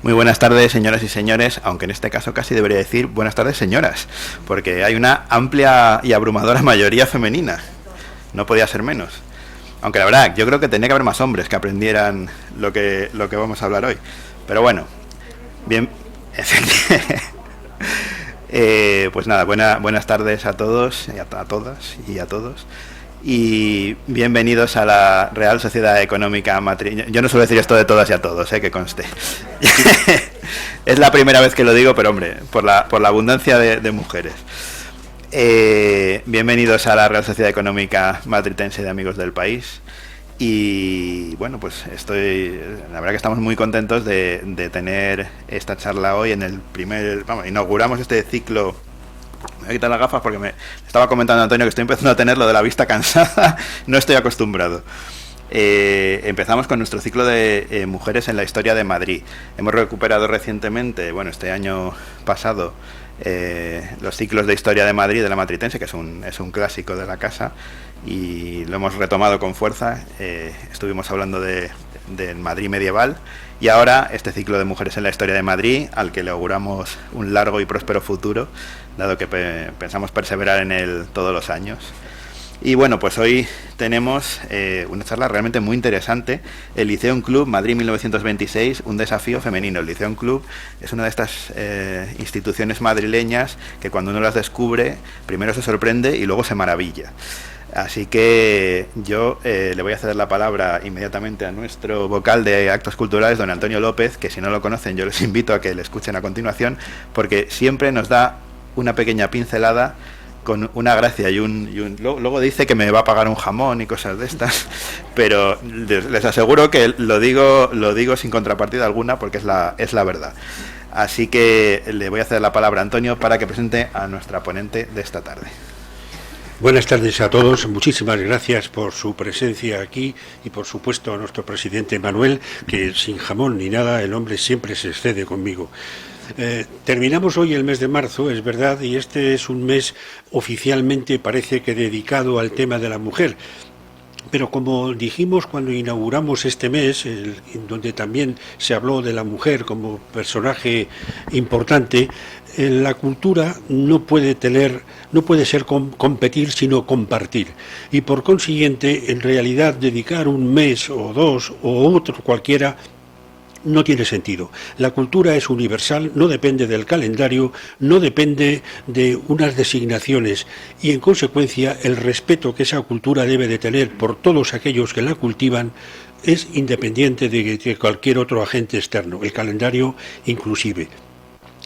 Muy buenas tardes, señoras y señores, aunque en este caso casi debería decir buenas tardes, señoras, porque hay una amplia y abrumadora mayoría femenina. No podía ser menos. Aunque la verdad, yo creo que tenía que haber más hombres que aprendieran lo que vamos a hablar hoy. Pero bueno, bien. Pues nada, buenas tardes a todos, y a todas y a todos. Y bienvenidos a la Real Sociedad Económica Madrileña. Yo no suelo decir esto de todas y a todos, que conste. Es la primera vez que lo digo, pero hombre, por la abundancia de mujeres. Bienvenidos a la Real Sociedad Económica Matritense de Amigos del País. Y bueno, pues la verdad que estamos muy contentos de tener esta charla hoy en el inauguramos este ciclo. Me voy a quitar las gafas porque me estaba comentando Antonio que estoy empezando a tener lo de la vista cansada. No estoy acostumbrado. Empezamos con nuestro ciclo de mujeres en la historia de Madrid. Hemos recuperado recientemente, este año pasado, los ciclos de historia de Madrid de la Matritense, que es un clásico de la casa, y lo hemos retomado con fuerza. Estuvimos hablando del Madrid medieval, y ahora este ciclo de mujeres en la historia de Madrid, al que le auguramos un largo y próspero futuro, dado que pensamos perseverar en él todos los años. Y bueno, pues hoy tenemos una charla realmente muy interesante, el Liceum Club Madrid 1926, un desafío femenino. El Liceum Club es una de estas instituciones madrileñas que cuando uno las descubre, primero se sorprende y luego se maravilla. Así que yo le voy a ceder la palabra inmediatamente a nuestro vocal de actos culturales, don Antonio López, que si no lo conocen yo les invito a que le escuchen a continuación, porque siempre nos da una pequeña pincelada con una gracia y luego dice que me va a pagar un jamón y cosas de estas, pero les aseguro que lo digo sin contrapartida alguna, porque es la verdad. Así que le voy a ceder la palabra a Antonio para que presente a nuestra ponente de esta tarde. Buenas tardes a todos, muchísimas gracias por su presencia aquí y por supuesto a nuestro presidente Manuel, que sin jamón ni nada el hombre siempre se excede conmigo. Terminamos hoy el mes de marzo, es verdad, y este es un mes oficialmente parece que dedicado al tema de la mujer. Pero como dijimos cuando inauguramos este mes, en donde también se habló de la mujer como personaje importante, la cultura no puede ser competir, sino compartir. Y por consiguiente, en realidad, dedicar un mes o dos o otro cualquiera no tiene sentido. La cultura es universal, no depende del calendario, no depende de unas designaciones y en consecuencia el respeto que esa cultura debe de tener por todos aquellos que la cultivan es independiente de cualquier otro agente externo, el calendario inclusive.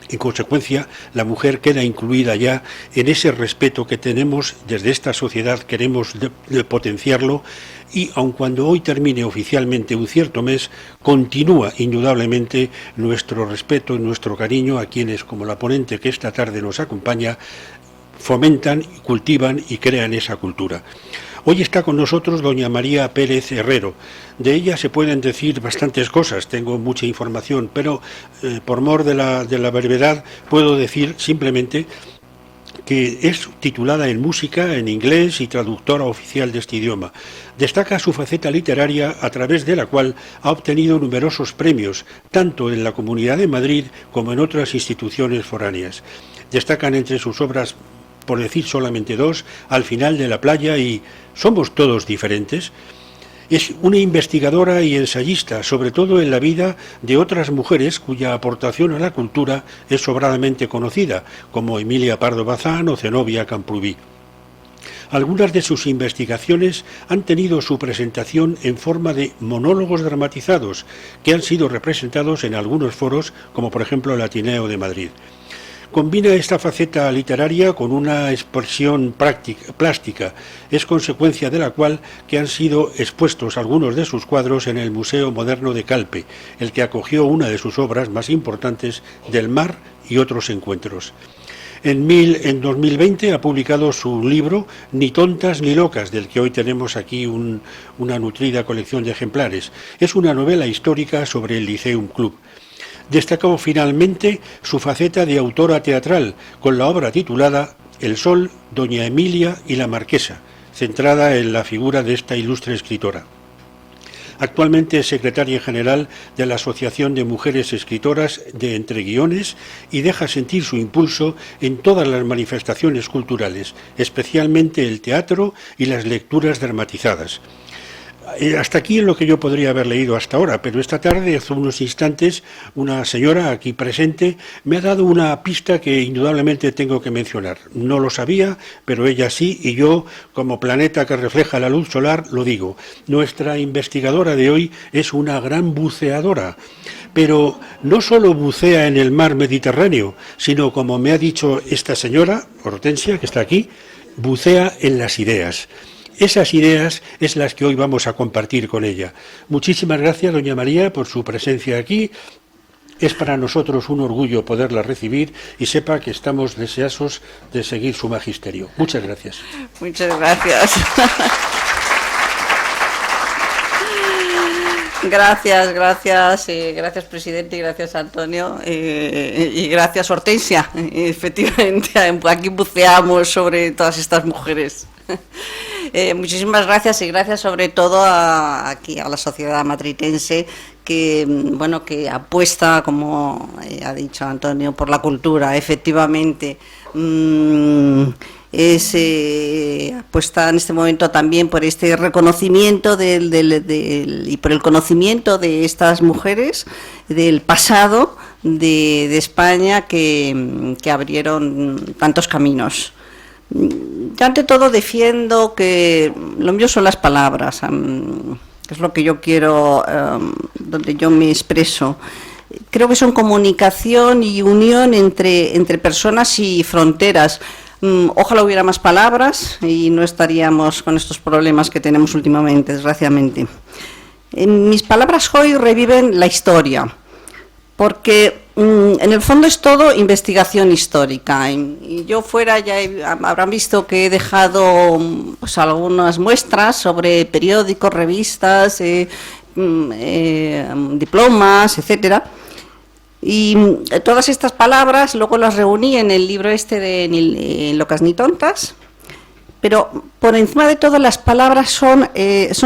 En consecuencia, la mujer queda incluida ya en ese respeto que tenemos desde esta sociedad, queremos potenciarlo y aun cuando hoy termine oficialmente un cierto mes, continúa indudablemente nuestro respeto y nuestro cariño a quienes, como la ponente que esta tarde nos acompaña, fomentan, cultivan y crean esa cultura. Hoy está con nosotros doña María Pérez Herrero. De ella se pueden decir bastantes cosas, tengo mucha información, pero por mor de la brevedad puedo decir simplemente que es titulada en música, en inglés y traductora oficial de este idioma. Destaca su faceta literaria a través de la cual ha obtenido numerosos premios, tanto en la Comunidad de Madrid como en otras instituciones foráneas. Destacan entre sus obras, por decir solamente dos, Al final de la playa y Somos todos diferentes. Es una investigadora y ensayista, sobre todo en la vida de otras mujeres cuya aportación a la cultura es sobradamente conocida, como Emilia Pardo Bazán o Zenobia Camprubí. Algunas de sus investigaciones han tenido su presentación en forma de monólogos dramatizados, que han sido representados en algunos foros, como por ejemplo el Ateneo de Madrid. Combina esta faceta literaria con una expresión plástica, es consecuencia de la cual que han sido expuestos algunos de sus cuadros en el Museo Moderno de Calpe, el que acogió una de sus obras más importantes, Del mar y otros encuentros. En 2020 ha publicado su libro Ni tontas ni locas, del que hoy tenemos aquí una nutrida colección de ejemplares. Es una novela histórica sobre el Liceum Club. Destacó finalmente su faceta de autora teatral, con la obra titulada El Sol, Doña Emilia y la Marquesa, centrada en la figura de esta ilustre escritora. Actualmente es secretaria general de la Asociación de Mujeres Escritoras de Entre Guiones y deja sentir su impulso en todas las manifestaciones culturales, especialmente el teatro y las lecturas dramatizadas. Hasta aquí es lo que yo podría haber leído hasta ahora, pero esta tarde, hace unos instantes, una señora aquí presente me ha dado una pista que indudablemente tengo que mencionar. No lo sabía, pero ella sí, y yo, como planeta que refleja la luz solar, lo digo. Nuestra investigadora de hoy es una gran buceadora, pero no solo bucea en el mar Mediterráneo, sino, como me ha dicho esta señora, Hortensia, que está aquí, bucea en las ideas. Esas ideas es las que hoy vamos a compartir con ella. Muchísimas gracias, doña María, por su presencia aquí. Es para nosotros un orgullo poderla recibir y sepa que estamos deseosos de seguir su magisterio. Muchas gracias. Muchas gracias. Gracias, presidente, y gracias, Antonio, y gracias, Hortensia. Efectivamente, aquí buceamos sobre todas estas mujeres. Muchísimas gracias, y gracias sobre todo aquí a la sociedad madritense que apuesta, como ha dicho Antonio, por la cultura. Efectivamente, apuesta en este momento también por este reconocimiento y por el conocimiento de estas mujeres del pasado de España que abrieron tantos caminos. Yo ante todo defiendo que lo mío son las palabras, que es lo que yo quiero, donde yo me expreso. Creo que son comunicación y unión entre personas y fronteras. Ojalá hubiera más palabras y no estaríamos con estos problemas que tenemos últimamente, desgraciadamente. Mis palabras hoy reviven la historia, porque en el fondo es todo investigación histórica. Y yo habrán visto que he dejado pues algunas muestras sobre periódicos, revistas, diplomas, etcétera. Y todas estas palabras luego las reuní en el libro de Locas ni Tontas, pero por encima de todo las palabras son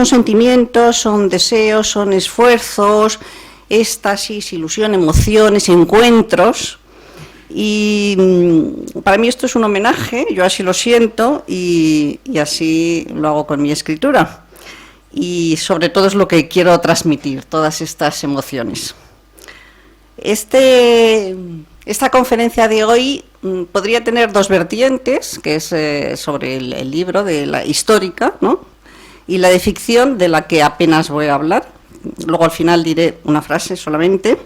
sentimientos, son deseos, son esfuerzos, éxtasis, ilusión, emociones, encuentros. Y para mí esto es un homenaje, yo así lo siento y así lo hago con mi escritura. Y sobre todo es lo que quiero transmitir, todas estas emociones. Esta conferencia de hoy podría tener dos vertientes, que es sobre el libro de la histórica, ¿no?, y la de ficción, de la que apenas voy a hablar. Luego al final diré una frase solamente,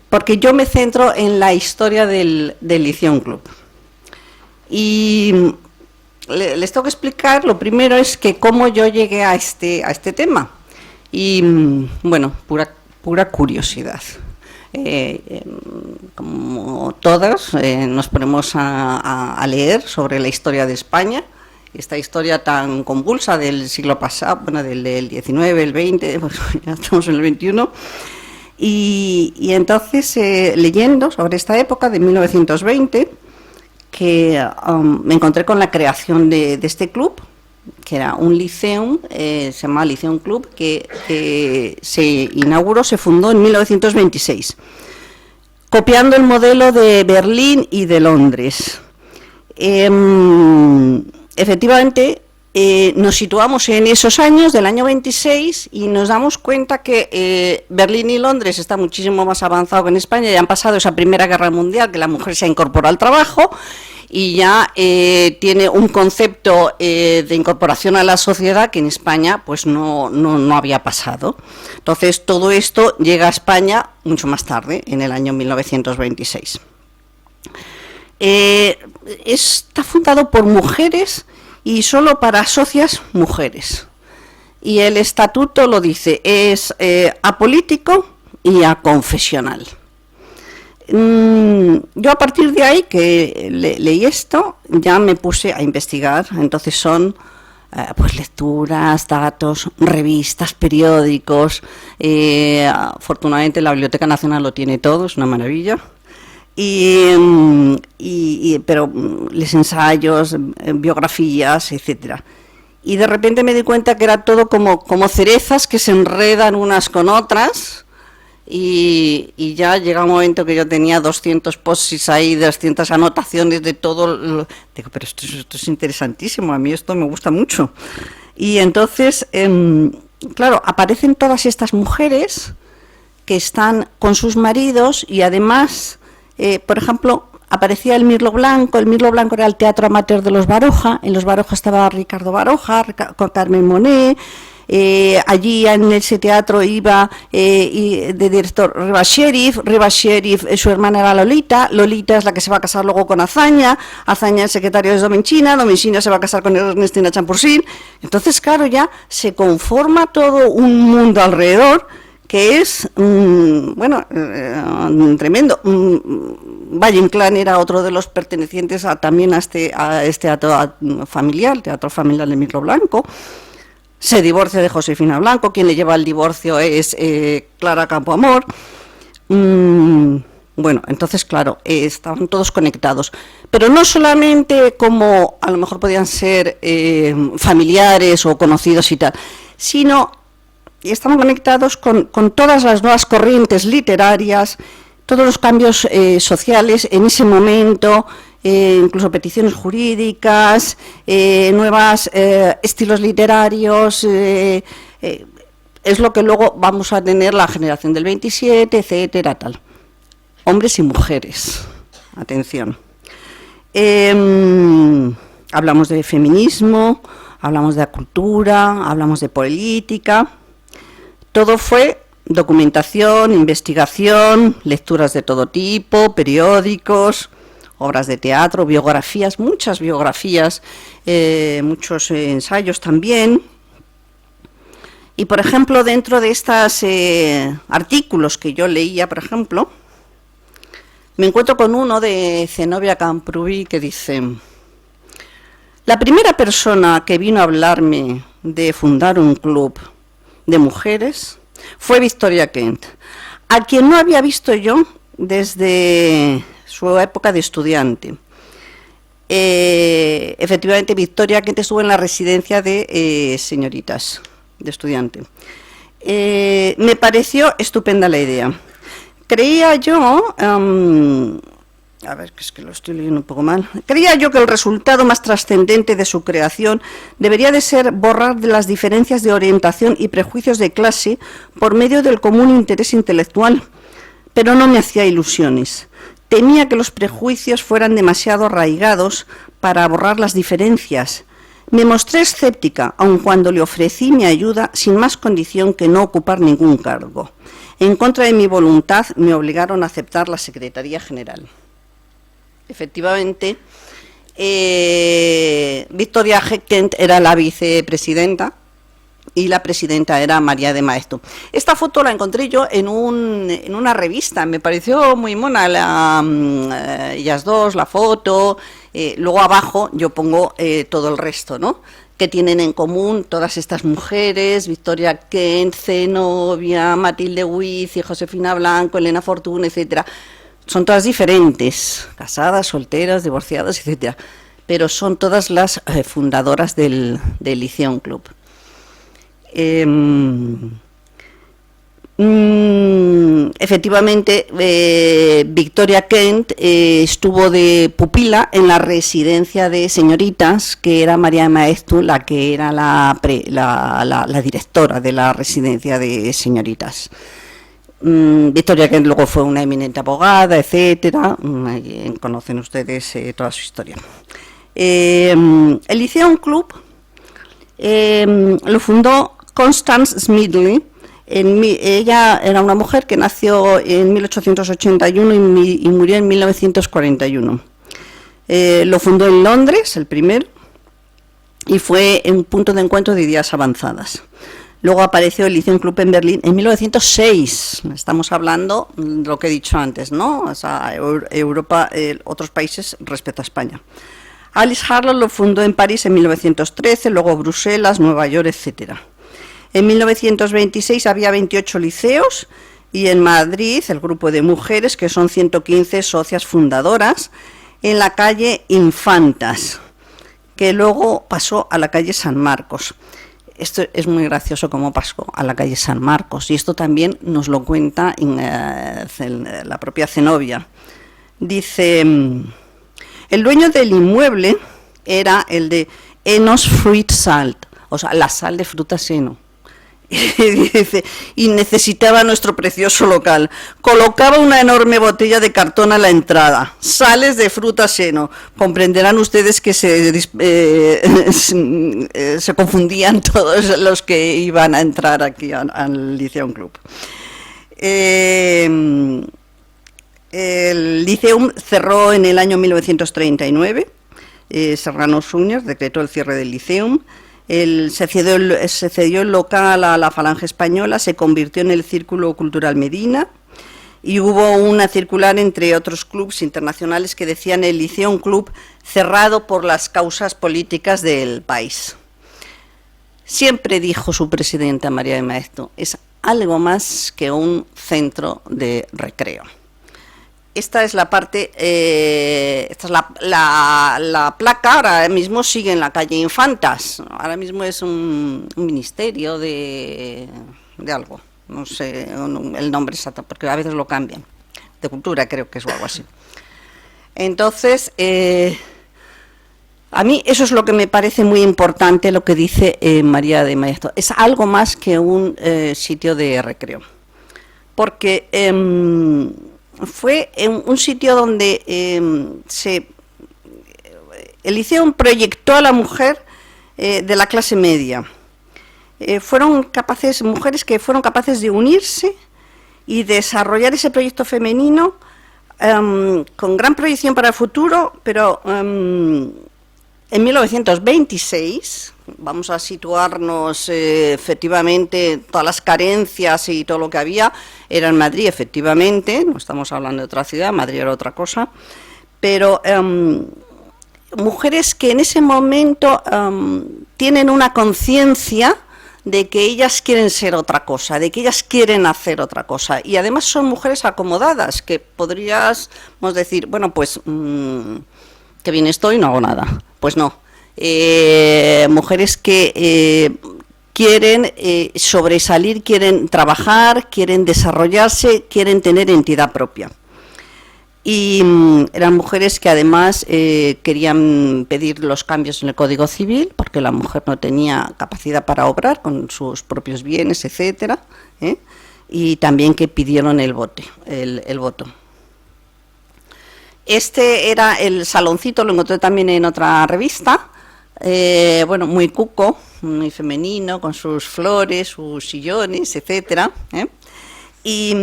porque yo me centro en la historia del Liceum Club. Y les tengo que explicar, lo primero es que cómo yo llegué a este tema. Y bueno, pura curiosidad. Como todas, nos ponemos a leer sobre la historia de España, esta historia tan convulsa del siglo pasado, del 19, el 20, pues ya estamos en el 21, y entonces leyendo sobre esta época de 1920, que me encontré con la creación de este club, que era un liceum, se llamaba Liceum Club, que se fundó en 1926, copiando el modelo de Berlín y de Londres. Efectivamente, nos situamos en esos años, del año 26, y nos damos cuenta que Berlín y Londres está muchísimo más avanzado que en España. Ya han pasado esa Primera Guerra Mundial, que la mujer se ha incorporado al trabajo, y ya tiene un concepto de incorporación a la sociedad que en España pues no había pasado. Entonces todo esto llega a España mucho más tarde, en el año 1926. Está fundado por mujeres y solo para socias mujeres. Y el estatuto lo dice, es apolítico y aconfesional. Yo a partir de ahí que leí esto, ya me puse a investigar. Entonces son pues lecturas, datos, revistas, periódicos. Afortunadamente la Biblioteca Nacional lo tiene todo, es una maravilla. Pero les ensayos, biografías, etcétera. y de repente me di cuenta que era todo como cerezas que se enredan unas con otras, y ya llega un momento que yo tenía 200 posts ahí, 200 anotaciones de todo. Digo, pero esto es interesantísimo, a mí esto me gusta mucho. Y entonces, claro, aparecen todas estas mujeres que están con sus maridos, y además, por ejemplo, aparecía el Mirlo Blanco. El Mirlo Blanco era el teatro amateur de los Baroja. En los Baroja estaba Ricardo Baroja, con Carmen Monet. Allí en ese teatro iba de director Riva Sheriff, su hermana era Lolita es la que se va a casar luego con Azaña el secretario es Domenchina se va a casar con Ernestina Champursin. Entonces, claro, ya se conforma todo un mundo alrededor que es, tremendo. Valle Inclán era otro de los pertenecientes también a este teatro familiar, de Mirlo Blanco. Se divorcia de Josefina Blanco, quien le lleva el divorcio es Clara Campoamor. Bueno, entonces, claro, estaban todos conectados, pero no solamente como a lo mejor podían ser familiares o conocidos y tal, sino estaban conectados con todas las nuevas corrientes literarias, todos los cambios sociales en ese momento, incluso peticiones jurídicas, nuevos estilos literarios, es lo que luego vamos a tener la generación del 27, etcétera, tal. Hombres y mujeres, atención. Hablamos de feminismo, hablamos de cultura, hablamos de política. Todo fue documentación, investigación, lecturas de todo tipo, periódicos, obras de teatro, biografías, muchas biografías, muchos ensayos también. Y, por ejemplo, dentro de estos artículos que yo leía, por ejemplo, me encuentro con uno de Zenobia Camprubí que dice: la primera persona que vino a hablarme de fundar un club de mujeres fue Victoria Kent, a quien no había visto yo desde su época de estudiante. Efectivamente, Victoria Kent estuvo en la residencia de señoritas, de estudiante. Me pareció estupenda la idea. Creía yo, a ver, que es que lo estoy leyendo un poco mal. Creía yo que el resultado más trascendente de su creación debería de ser borrar de las diferencias de orientación y prejuicios de clase por medio del común interés intelectual, pero no me hacía ilusiones. Temía que los prejuicios fueran demasiado arraigados para borrar las diferencias. Me mostré escéptica, aun cuando le ofrecí mi ayuda sin más condición que no ocupar ningún cargo. En contra de mi voluntad, me obligaron a aceptar la Secretaría General. Efectivamente, Victoria Kent era la vicepresidenta y la presidenta era María de Maeztu. Esta foto la encontré yo en una revista, me pareció muy mona, ellas dos, la foto. Luego abajo yo pongo todo el resto, ¿no?, que tienen en común todas estas mujeres: Victoria Kent, Zenobia, Matilde Huiz, Josefina Blanco, Elena Fortuna, etcétera. Son todas diferentes, casadas, solteras, divorciadas, etcétera, pero son todas las fundadoras del Lyceum Club. Efectivamente, Victoria Kent estuvo de pupila en la residencia de señoritas, que era María de Maeztu, la que era la directora de la residencia de señoritas. Victoria Kent luego fue una eminente abogada, etcétera. Conocen ustedes toda su historia. El Lyceum Club lo fundó Constance Smedley. Ella era una mujer que nació en 1881 y murió en 1941. Lo fundó en Londres, el primero, y fue un punto de encuentro de ideas avanzadas. Luego apareció el Lyceum Club en Berlín en 1906. Estamos hablando de lo que he dicho antes, ¿no? O sea, Europa, otros países respecto a España. Alice Harlow lo fundó en París en 1913, luego Bruselas, Nueva York, etcétera. En 1926 había 28 liceos, y en Madrid el grupo de mujeres, que son 115 socias fundadoras, en la calle Infantas, que luego pasó a la calle San Marcos. Esto es muy gracioso cómo pasó a la calle San Marcos, y esto también nos lo cuenta en la propia Zenobia. Dice, el dueño del inmueble era el de Enos Fruit Salt, o sea, la sal de frutas heno. Y dice, y necesitaba nuestro precioso local. Colocaba una enorme botella de cartón a la entrada, sales de fruta heno. Comprenderán ustedes que se confundían todos los que iban a entrar aquí al Lyceum Club. El Lyceum cerró en el año 1939. Serrano Suñer decretó el cierre del Lyceum. Se cedió el local a la Falange Española, se convirtió en el Círculo Cultural Medina, y hubo una circular entre otros clubes internacionales que decían el Lyceum Club cerrado por las causas políticas del país. Siempre dijo su presidenta María de Maeztu, es algo más que un centro de recreo. Esta es la parte, esta es la placa, ahora mismo sigue en la calle Infantas, ahora mismo es un ministerio de algo, no sé el nombre exacto, porque a veces lo cambian, de cultura creo que es o algo así. Entonces, a mí eso es lo que me parece muy importante, lo que dice María de Maeztu, es algo más que un sitio de recreo, porque fue un sitio donde el Lyceum proyectó a la mujer de la clase media. Mujeres que fueron capaces de unirse y desarrollar ese proyecto femenino con gran proyección para el futuro, pero en 1926, vamos a situarnos efectivamente, todas las carencias y todo lo que había era en Madrid, efectivamente, no estamos hablando de otra ciudad, Madrid era otra cosa, pero mujeres que en ese momento tienen una conciencia de que ellas quieren ser otra cosa, de que ellas quieren hacer otra cosa, y además son mujeres acomodadas, que podríamos decir, bueno, pues que bien estoy, no hago nada. Pues no. Mujeres que quieren sobresalir, quieren trabajar, quieren desarrollarse, quieren tener entidad propia. Y eran mujeres que además querían pedir los cambios en el Código Civil, porque la mujer no tenía capacidad para obrar con sus propios bienes, etcétera, y también que pidieron el voto. Este era el saloncito, lo encontré también en otra revista, bueno, muy cuco, muy femenino, con sus flores, sus sillones, etcétera, y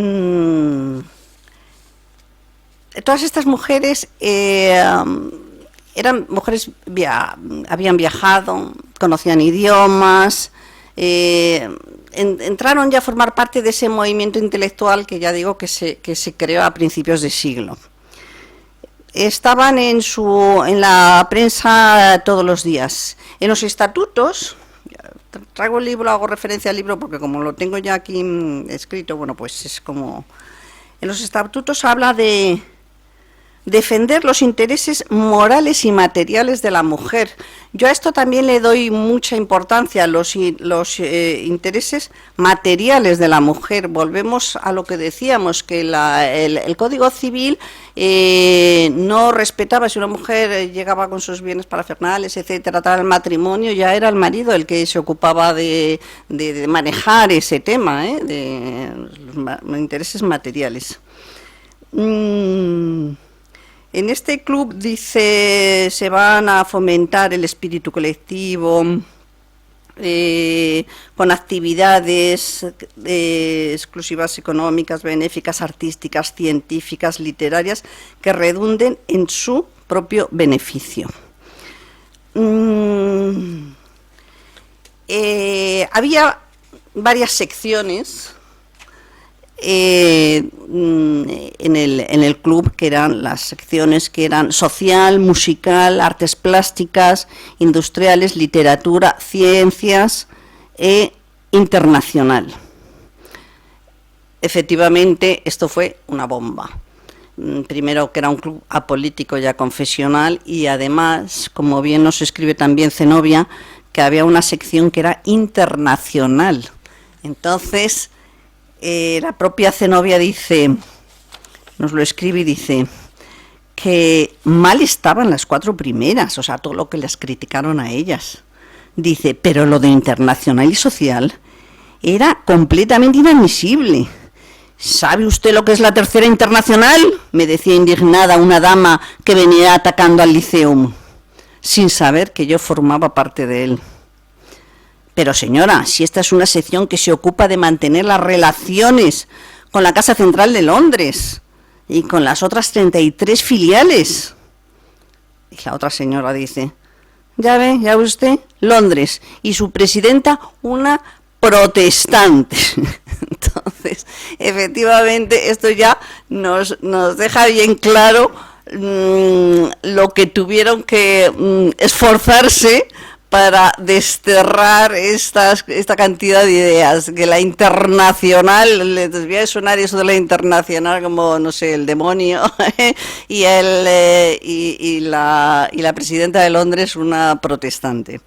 todas estas mujeres eran mujeres, habían viajado, conocían idiomas, entraron ya a formar parte de ese movimiento intelectual que ya digo que se creó a principios de siglo. Estaban en la prensa todos los días. En los estatutos, traigo el libro, hago referencia al libro porque como lo tengo ya aquí escrito, bueno, pues es como... En los estatutos habla de defender los intereses morales y materiales de la mujer. Yo a esto también le doy mucha importancia, los intereses materiales de la mujer. Volvemos a lo que decíamos, que el Código Civil no respetaba, si una mujer llegaba con sus bienes parafernables, etcétera, tal, el matrimonio, ya era el marido el que se ocupaba de manejar ese tema, de los intereses materiales. En este club, dice, se van a fomentar el espíritu colectivo, con actividades exclusivas económicas, benéficas, artísticas, científicas, literarias, que redunden en su propio beneficio. Había varias secciones en el club, que eran las secciones que eran social, musical, artes plásticas, industriales, literatura, ciencias e internacional. Efectivamente, esto fue una bomba. primero que era un club apolítico y aconfesional, y además, como bien nos escribe también Zenobia, que había una sección que era internacional. Entonces, la propia Zenobia dice, nos lo escribe y dice que mal estaban las 4 primeras, o sea, todo lo que les criticaron a ellas. Dice, pero lo de internacional y social era completamente inadmisible. ¿Sabe usted lo que es la tercera internacional?, me decía indignada una dama que venía atacando al Liceum, sin saber que yo formaba parte de él. Pero señora, si esta es una sección que se ocupa de mantener las relaciones con la Casa Central de Londres y con las otras 33 filiales. Y la otra señora dice, ya ve usted, Londres, y su presidenta una protestante. Entonces, efectivamente, esto ya nos deja bien claro lo que tuvieron que esforzarse para desterrar esta cantidad de ideas, que la internacional, les debía sonar eso de la internacional como, no sé, el demonio, y la presidenta de Londres una protestante.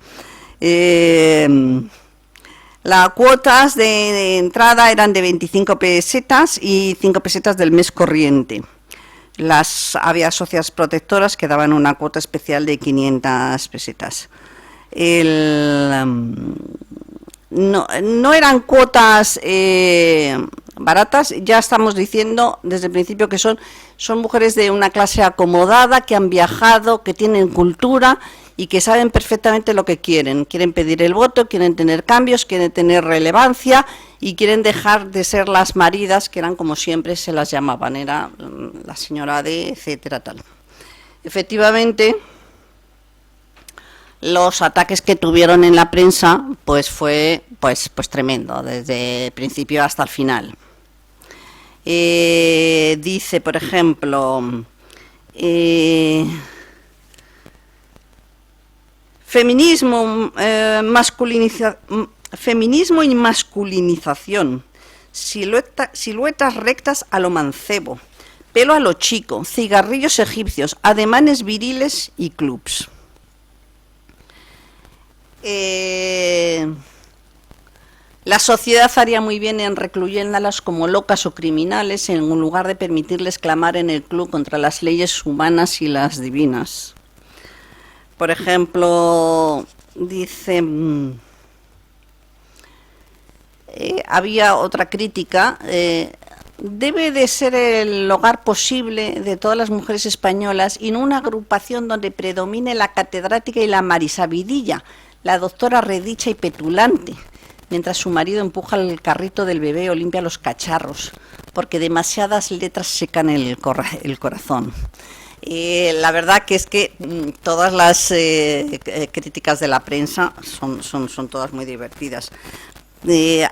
Las cuotas de entrada eran de 25 pesetas y 5 pesetas del mes corriente. Había socias protectoras que daban una cuota especial de 500 pesetas. No eran cuotas baratas, ya estamos diciendo desde el principio que son mujeres de una clase acomodada, que han viajado, que tienen cultura y que saben perfectamente lo que quieren. Quieren pedir el voto, quieren tener cambios, quieren tener relevancia y quieren dejar de ser las maridas, que eran como siempre se las llamaban, era la señora de etcétera, tal. Efectivamente, los ataques que tuvieron en la prensa pues fue pues tremendo, desde el principio hasta el final. Dice, por ejemplo, feminismo y masculinización, siluetas rectas a lo mancebo, pelo a lo chico, cigarrillos egipcios, ademanes viriles y clubs. La sociedad haría muy bien en recluyéndolas como locas o criminales en lugar de permitirles clamar en el club contra las leyes humanas y las divinas. Por ejemplo, dice, había otra crítica, debe de ser el hogar posible de todas las mujeres españolas y no una agrupación donde predomine la catedrática y la marisabidilla, la doctora redicha y petulante, mientras su marido empuja el carrito del bebé o limpia los cacharros, porque demasiadas letras secan el corazón. La verdad que es que todas las críticas de la prensa son todas muy divertidas.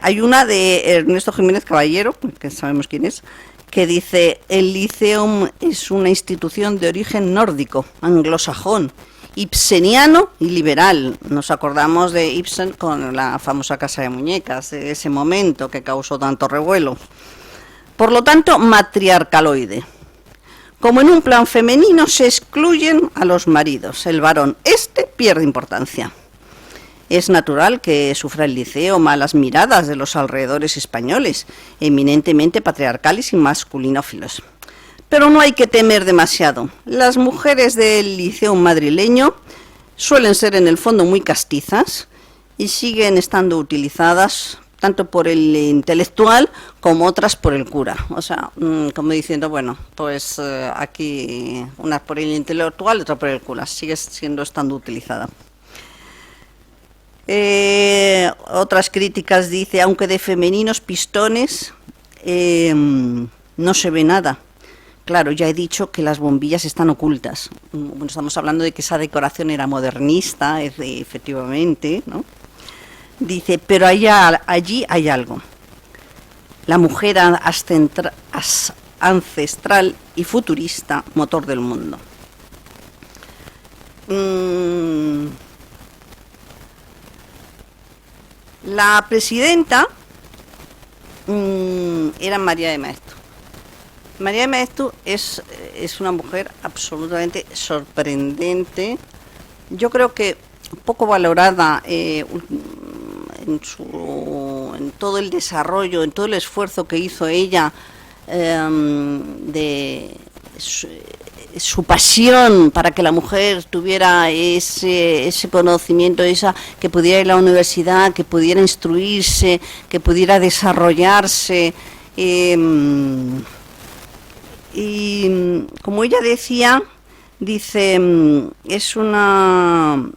Hay una de Ernesto Jiménez Caballero, que sabemos quién es, que dice, el Liceum es una institución de origen nórdico, anglosajón, ibseniano y liberal. Nos acordamos de Ibsen con la famosa Casa de Muñecas, de ese momento que causó tanto revuelo. Por lo tanto, matriarcaloide. Como en un plan femenino se excluyen a los maridos, el varón pierde importancia. Es natural que sufra el liceo malas miradas de los alrededores españoles, eminentemente patriarcales y masculinófilos. Pero no hay que temer demasiado. Las mujeres del liceo madrileño suelen ser en el fondo muy castizas y siguen estando utilizadas tanto por el intelectual como otras por el cura. O sea, como diciendo, bueno, pues aquí una por el intelectual, otra por el cura. Sigue estando utilizada. Otras críticas dice, aunque de femeninos pistones no se ve nada. Claro, ya he dicho que las bombillas están ocultas. Bueno, estamos hablando de que esa decoración era modernista, efectivamente, ¿no? Dice, pero allí hay algo. La mujer ancestral y futurista, motor del mundo. La presidenta era María de Maeztu. María de Maeztu es una mujer absolutamente sorprendente. Yo creo que poco valorada en todo el desarrollo, en todo el esfuerzo que hizo ella, de su pasión para que la mujer tuviera ese conocimiento, que pudiera ir a la universidad, que pudiera instruirse, que pudiera desarrollarse. Y como ella dice, es una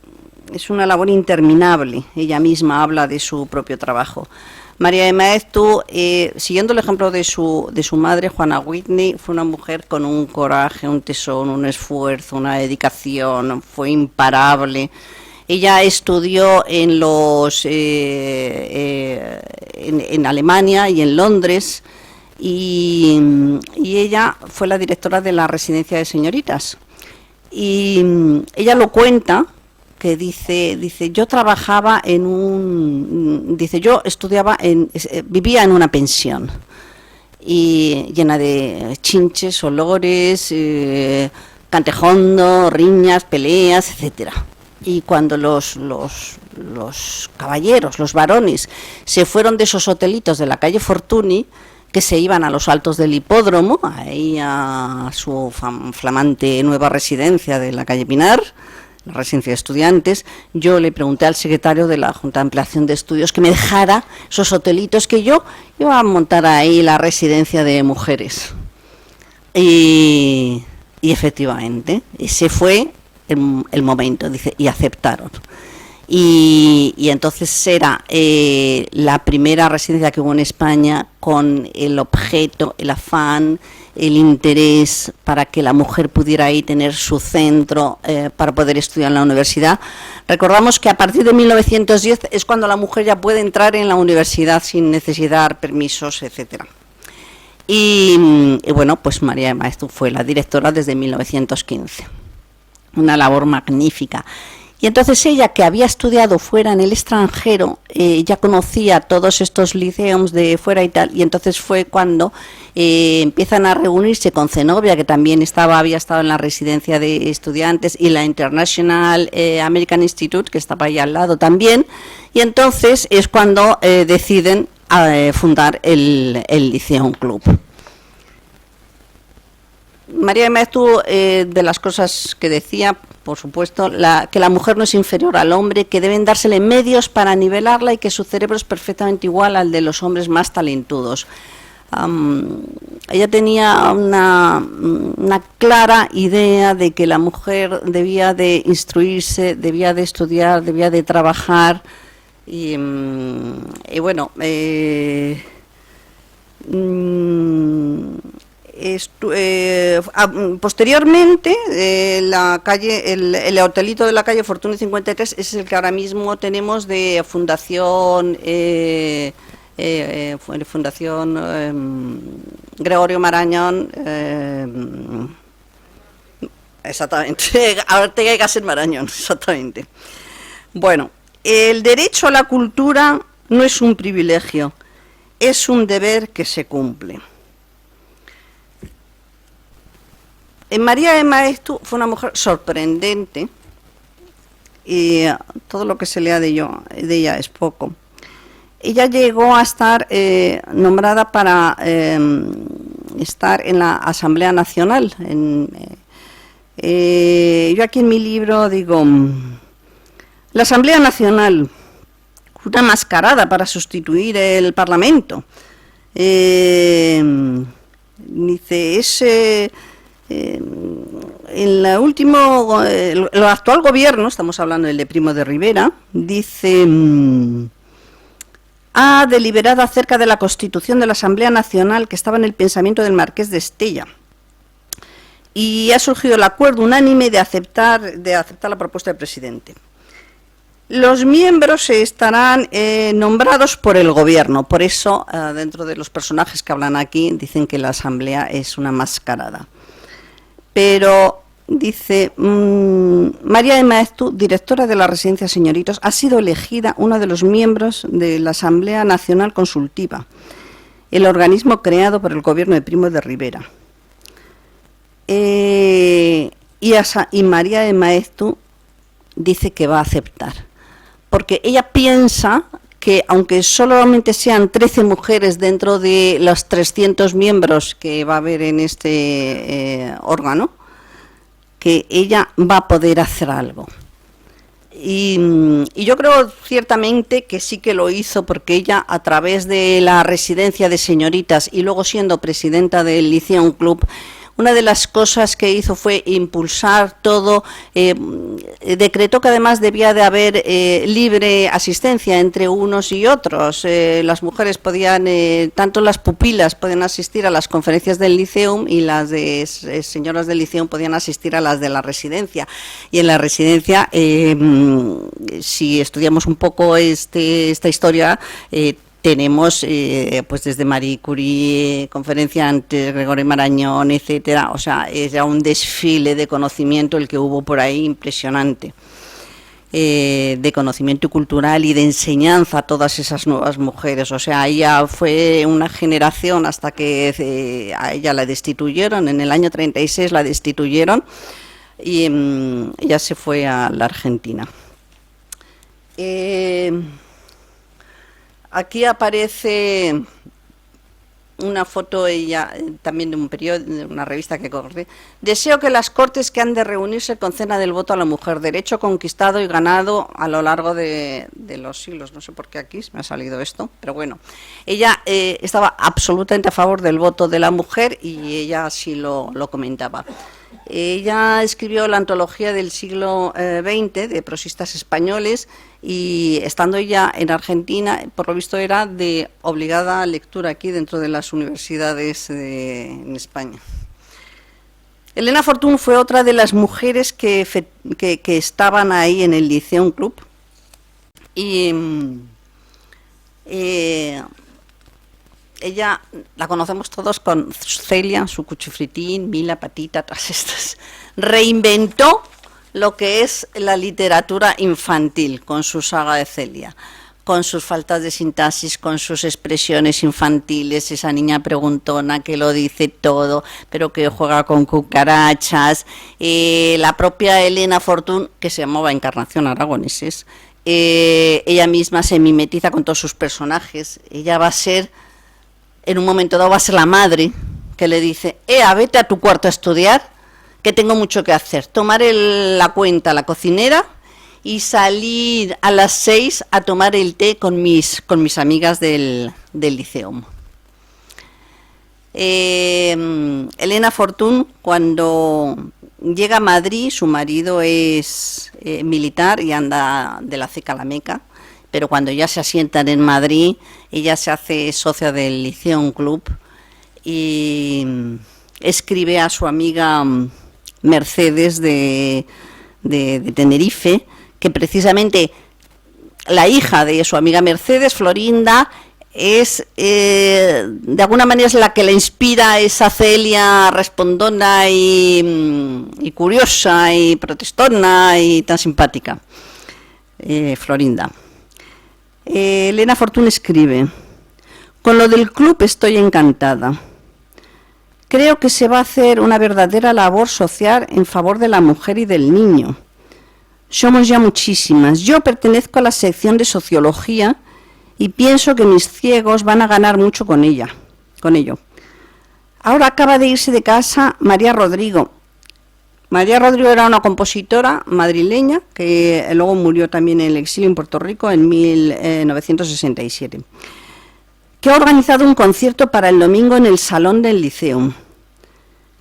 labor interminable. Ella misma habla de su propio trabajo. María de Maeztu, siguiendo el ejemplo de su madre, Juana Whitney, fue una mujer con un coraje, un tesón, un esfuerzo, una dedicación, fue imparable. Ella estudió en Alemania y en Londres, y ella fue la directora de la residencia de señoritas. Y ella lo cuenta, que dice yo trabajaba yo estudiaba vivía en una pensión y llena de chinches, olores, cantejondo, riñas, peleas, etcétera. Y cuando los caballeros, los varones, se fueron de esos hotelitos de la calle Fortuny, que se iban a los altos del hipódromo, ahí a su flamante nueva residencia de la calle Pinar, la residencia de estudiantes, yo le pregunté al secretario de la Junta de Ampliación de Estudios que me dejara esos hotelitos, que yo iba a montar ahí la residencia de mujeres. Y efectivamente, ese fue el momento, dice, y aceptaron. Y entonces era la primera residencia que hubo en España con el objeto, el afán, el interés para que la mujer pudiera ahí tener su centro para poder estudiar en la universidad. Recordamos que a partir de 1910 es cuando la mujer ya puede entrar en la universidad sin necesitar permisos, etcétera. Y bueno, pues María de Maeztu fue la directora desde 1915. Una labor magnífica. Y entonces ella, que había estudiado fuera en el extranjero, ya conocía todos estos liceos de fuera y tal, y entonces fue cuando empiezan a reunirse con Zenobia, que también había estado en la residencia de estudiantes, y la International American Institute, que estaba ahí al lado también, y entonces es cuando deciden fundar el Lyceum Club. María de Maeztu, de las cosas que decía, por supuesto, que la mujer no es inferior al hombre, que deben dársele medios para nivelarla y que su cerebro es perfectamente igual al de los hombres más talentudos. Ella tenía una clara idea de que la mujer debía de instruirse, debía de estudiar, debía de trabajar, y bueno, posteriormente el hotelito de la calle Fortuny 53 es el que ahora mismo tenemos de Fundación Gregorio Marañón, exactamente, Ortega y Gasset Marañón, exactamente. Bueno, el derecho a la cultura no es un privilegio, es un deber que se cumple. María de Maeztu fue una mujer sorprendente, y todo lo que se lea de ella es poco. Ella llegó a estar nombrada para estar en la Asamblea Nacional. Yo aquí en mi libro digo, la Asamblea Nacional, una mascarada para sustituir el Parlamento. Dice, el actual gobierno, estamos hablando del de Primo de Rivera, dice, ha deliberado acerca de la constitución de la Asamblea Nacional que estaba en el pensamiento del Marqués de Estella, y ha surgido el acuerdo unánime de aceptar la propuesta del presidente. Los miembros estarán nombrados por el gobierno, por eso dentro de los personajes que hablan aquí dicen que la Asamblea es una mascarada. Pero dice, María de Maeztu, directora de la residencia Señoritos, ha sido elegida uno de los miembros de la Asamblea Nacional Consultiva, el organismo creado por el gobierno de Primo de Rivera. y María de Maeztu dice que va a aceptar, porque ella piensa que aunque solamente sean 13 mujeres dentro de los 300 miembros que va a haber en este órgano, que ella va a poder hacer algo. Y yo creo ciertamente que sí que lo hizo, porque ella, a través de la residencia de señoritas y luego siendo presidenta del Lyceum Club, una de las cosas que hizo fue impulsar todo, decretó que además debía de haber libre asistencia entre unos y otros. Las mujeres podían, tanto las pupilas podían asistir a las conferencias del Lyceum, y las de señoras del Lyceum podían asistir a las de la residencia. Y en la residencia, si estudiamos un poco esta historia, tenemos pues desde Marie Curie, conferencia ante Gregorio Marañón, etcétera. O sea, era un desfile de conocimiento el que hubo por ahí impresionante, de conocimiento cultural y de enseñanza a todas esas nuevas mujeres. O sea, ella fue una generación hasta que a ella la destituyeron, en el año 36 la destituyeron, y ella se fue a la Argentina. Aquí aparece una foto, ella también de un periódico, de una revista que corre. Deseo que las Cortes que han de reunirse concedan el voto a la mujer, derecho conquistado y ganado a lo largo de los siglos. No sé por qué aquí me ha salido esto, pero bueno. Ella estaba absolutamente a favor del voto de la mujer, y ella así lo comentaba. Ella escribió la antología del siglo XX de prosistas españoles, y estando ella en Argentina, por lo visto era de obligada lectura aquí dentro de las universidades en España. Elena Fortún fue otra de las mujeres que estaban ahí en el Lyceum Club, y ella la conocemos todos con Celia, su cuchifritín, Mila, Patita, todas estas. Reinventó lo que es la literatura infantil con su saga de Celia, con sus faltas de sintaxis, con sus expresiones infantiles, esa niña preguntona que lo dice todo, pero que juega con cucarachas. La propia Elena Fortún, que se llamaba Encarnación Aragoneses, ella misma se mimetiza con todos sus personajes. Ella va a ser, en un momento dado, va a ser la madre que le dice: vete a tu cuarto a estudiar, que tengo mucho que hacer. Tomar la cuenta a la cocinera y salir a las 6 a tomar el té con mis amigas del Lyceum. Elena Fortún, cuando llega a Madrid, su marido es militar y anda de la Ceca a la Meca, pero cuando ya se asientan en Madrid, ella se hace socia del Lyceum Club y escribe a su amiga Mercedes de Tenerife, que precisamente la hija de su amiga Mercedes, Florinda, es de alguna manera es la que le inspira a esa Celia respondona y curiosa y protestona y tan simpática, Florinda. Elena Fortún escribe: con lo del club estoy encantada. Creo que se va a hacer una verdadera labor social en favor de la mujer y del niño. Somos ya muchísimas. Yo pertenezco a la sección de sociología y pienso que mis ciegos van a ganar mucho con ello. Ahora acaba de irse de casa María Rodrigo. María Rodrigo era una compositora madrileña que luego murió también en el exilio en Puerto Rico en 1967, que ha organizado un concierto para el domingo en el Salón del Lyceum.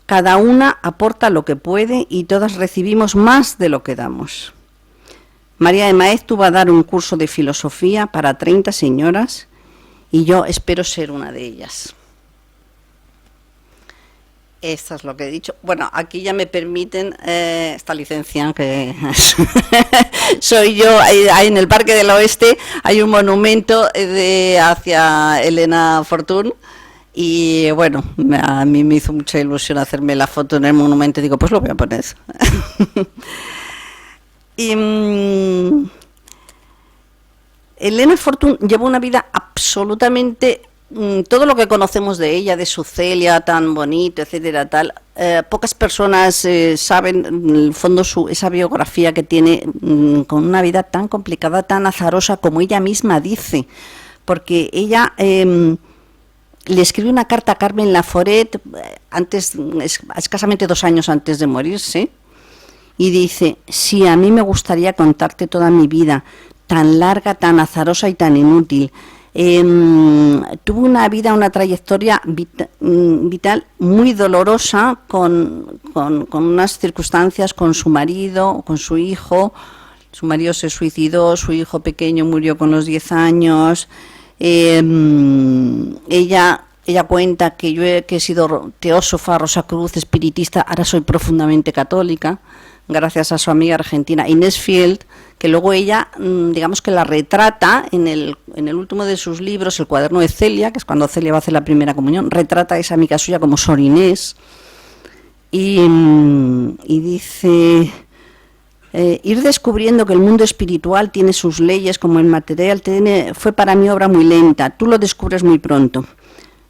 Cada una aporta lo que puede y todas recibimos más de lo que damos. María de Maeztu va a dar un curso de filosofía para 30 señoras y yo espero ser una de ellas. Esto es lo que he dicho. Bueno, aquí ya me permiten esta licencia, que soy yo. Ahí en el Parque del Oeste hay un monumento hacia Elena Fortún. Y bueno, a mí me hizo mucha ilusión hacerme la foto en el monumento y digo, pues lo voy a poner. Elena Fortún llevó una vida absolutamente todo lo que conocemos de ella, de su Celia tan bonito, etcétera, tal, pocas personas saben en el fondo esa biografía que tiene, con una vida tan complicada, tan azarosa, como ella misma dice, porque ella le escribe una carta a Carmen Laforet escasamente 2 años antes de morirse, y dice: sí, a mí me gustaría contarte toda mi vida, tan larga, tan azarosa y tan inútil. Tuvo una vida, una trayectoria vital muy dolorosa, con unas circunstancias con su marido, con su hijo. Su marido se suicidó, su hijo pequeño murió con los 10 años. Ella cuenta que yo que he sido teósofa, rosacruz, espiritista, ahora soy profundamente católica, gracias a su amiga argentina Inés Field, que luego ella, digamos que la retrata en el último de sus libros, El cuaderno de Celia, que es cuando Celia va a hacer la primera comunión, retrata a esa amiga suya como Sor Inés, y dice: ir descubriendo que el mundo espiritual tiene sus leyes como el material fue para mí obra muy lenta, tú lo descubres muy pronto.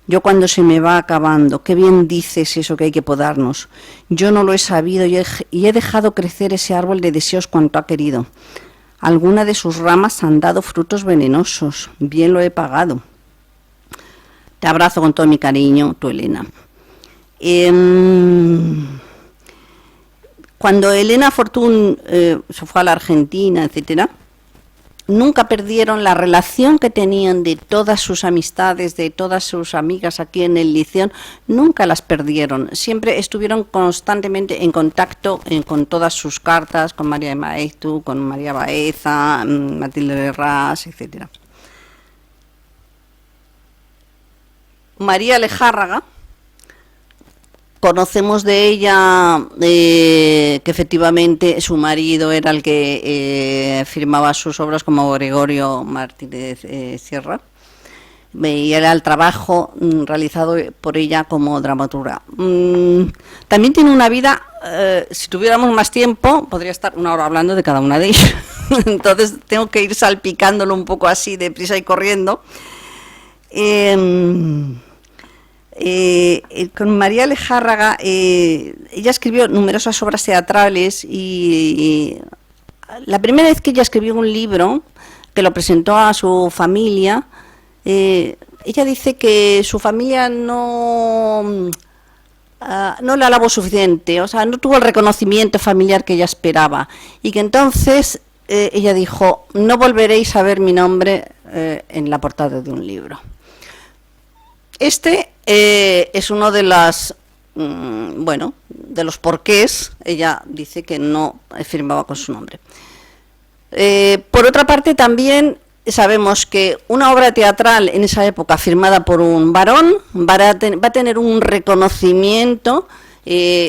Yo cuando se me va acabando, qué bien dices eso que hay que podarnos. Yo no lo he sabido y he dejado crecer ese árbol de deseos cuanto ha querido. Algunas de sus ramas han dado frutos venenosos, bien lo he pagado. Te abrazo con todo mi cariño, tu Elena. Cuando Elena Fortún se fue a la Argentina, etcétera, nunca perdieron la relación que tenían de todas sus amistades, de todas sus amigas aquí en el Liceo, nunca las perdieron. Siempre estuvieron constantemente en contacto con todas sus cartas, con María de Maeztu, con María Baeza, Matilde de Ras, etcétera. María Lejárraga, conocemos de ella que efectivamente su marido era el que firmaba sus obras, como Gregorio Martínez Sierra, y era el trabajo realizado por ella como dramaturga. También tiene una vida, si tuviéramos más tiempo, podría estar 1 hora hablando de cada una de ellas. Entonces tengo que ir salpicándolo un poco así, deprisa y corriendo. Con María Lejárraga, ella escribió numerosas obras teatrales, y la primera vez que ella escribió un libro, que lo presentó a su familia, ella dice que su familia no le alabó suficiente, o sea, no tuvo el reconocimiento familiar que ella esperaba, y que entonces ella dijo: no volveréis a ver mi nombre en la portada de un libro. Este es uno de de los porqués. Ella dice que no firmaba con su nombre. Por otra parte, también sabemos que una obra teatral en esa época firmada por un varón va a tener un reconocimiento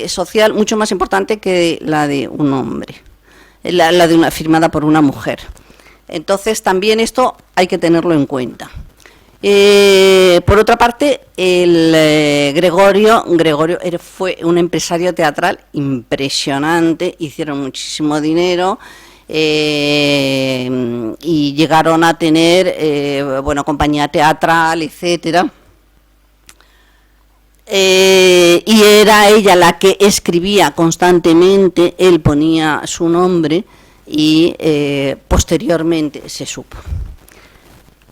social mucho más importante que la de un hombre, la de una firmada por una mujer. Entonces también esto hay que tenerlo en cuenta. Por otra parte, Gregorio fue un empresario teatral impresionante, hicieron muchísimo dinero, y llegaron a tener compañía teatral, etcétera. Y era ella la que escribía constantemente, él ponía su nombre, y posteriormente se supo.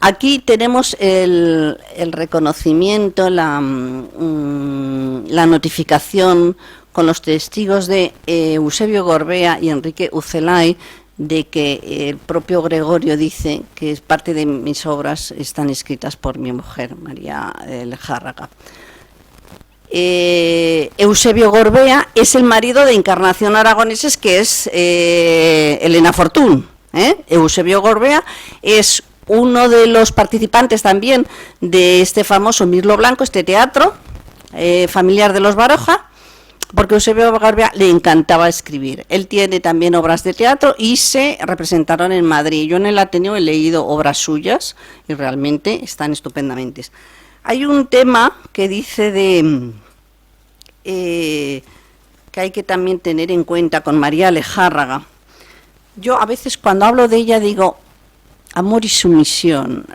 Aquí tenemos el reconocimiento, la notificación con los testigos de Eusebio Gorbea y Enrique Ucelay, de que el propio Gregorio dice que parte de mis obras están escritas por mi mujer, María Lejárraga. Eusebio Gorbea es el marido de Encarnación Aragoneses, que es Elena Fortún. Eusebio Gorbea es uno de los participantes también de este famoso Mirlo Blanco, este teatro familiar de los Baroja, porque a Eusebio Gorbea le encantaba escribir. Él tiene también obras de teatro y se representaron en Madrid. Yo en el Ateneo he leído obras suyas y realmente están estupendamente. Hay un tema que dice que hay que también tener en cuenta con María Lejárraga. Yo a veces cuando hablo de ella digo: amor y sumisión.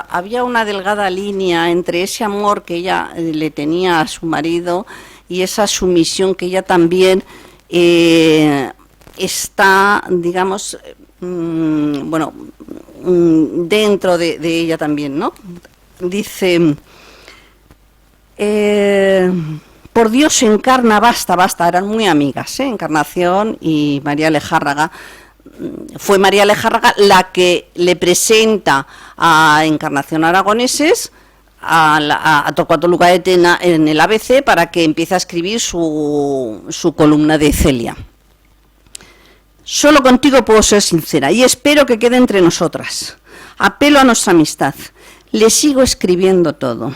Había una delgada línea entre ese amor que ella le tenía a su marido y esa sumisión que ella también está, digamos, dentro de ella también, ¿no? Dice, por Dios se encarna, basta, eran muy amigas, Encarnación y María Lejárraga. Fue María Lejárraga la que le presenta a Encarnación Aragoneses a Torcuato Luca de Tena en el ABC para que empiece a escribir su columna de Celia. Solo contigo puedo ser sincera y espero que quede entre nosotras. Apelo a nuestra amistad. Le sigo escribiendo todo.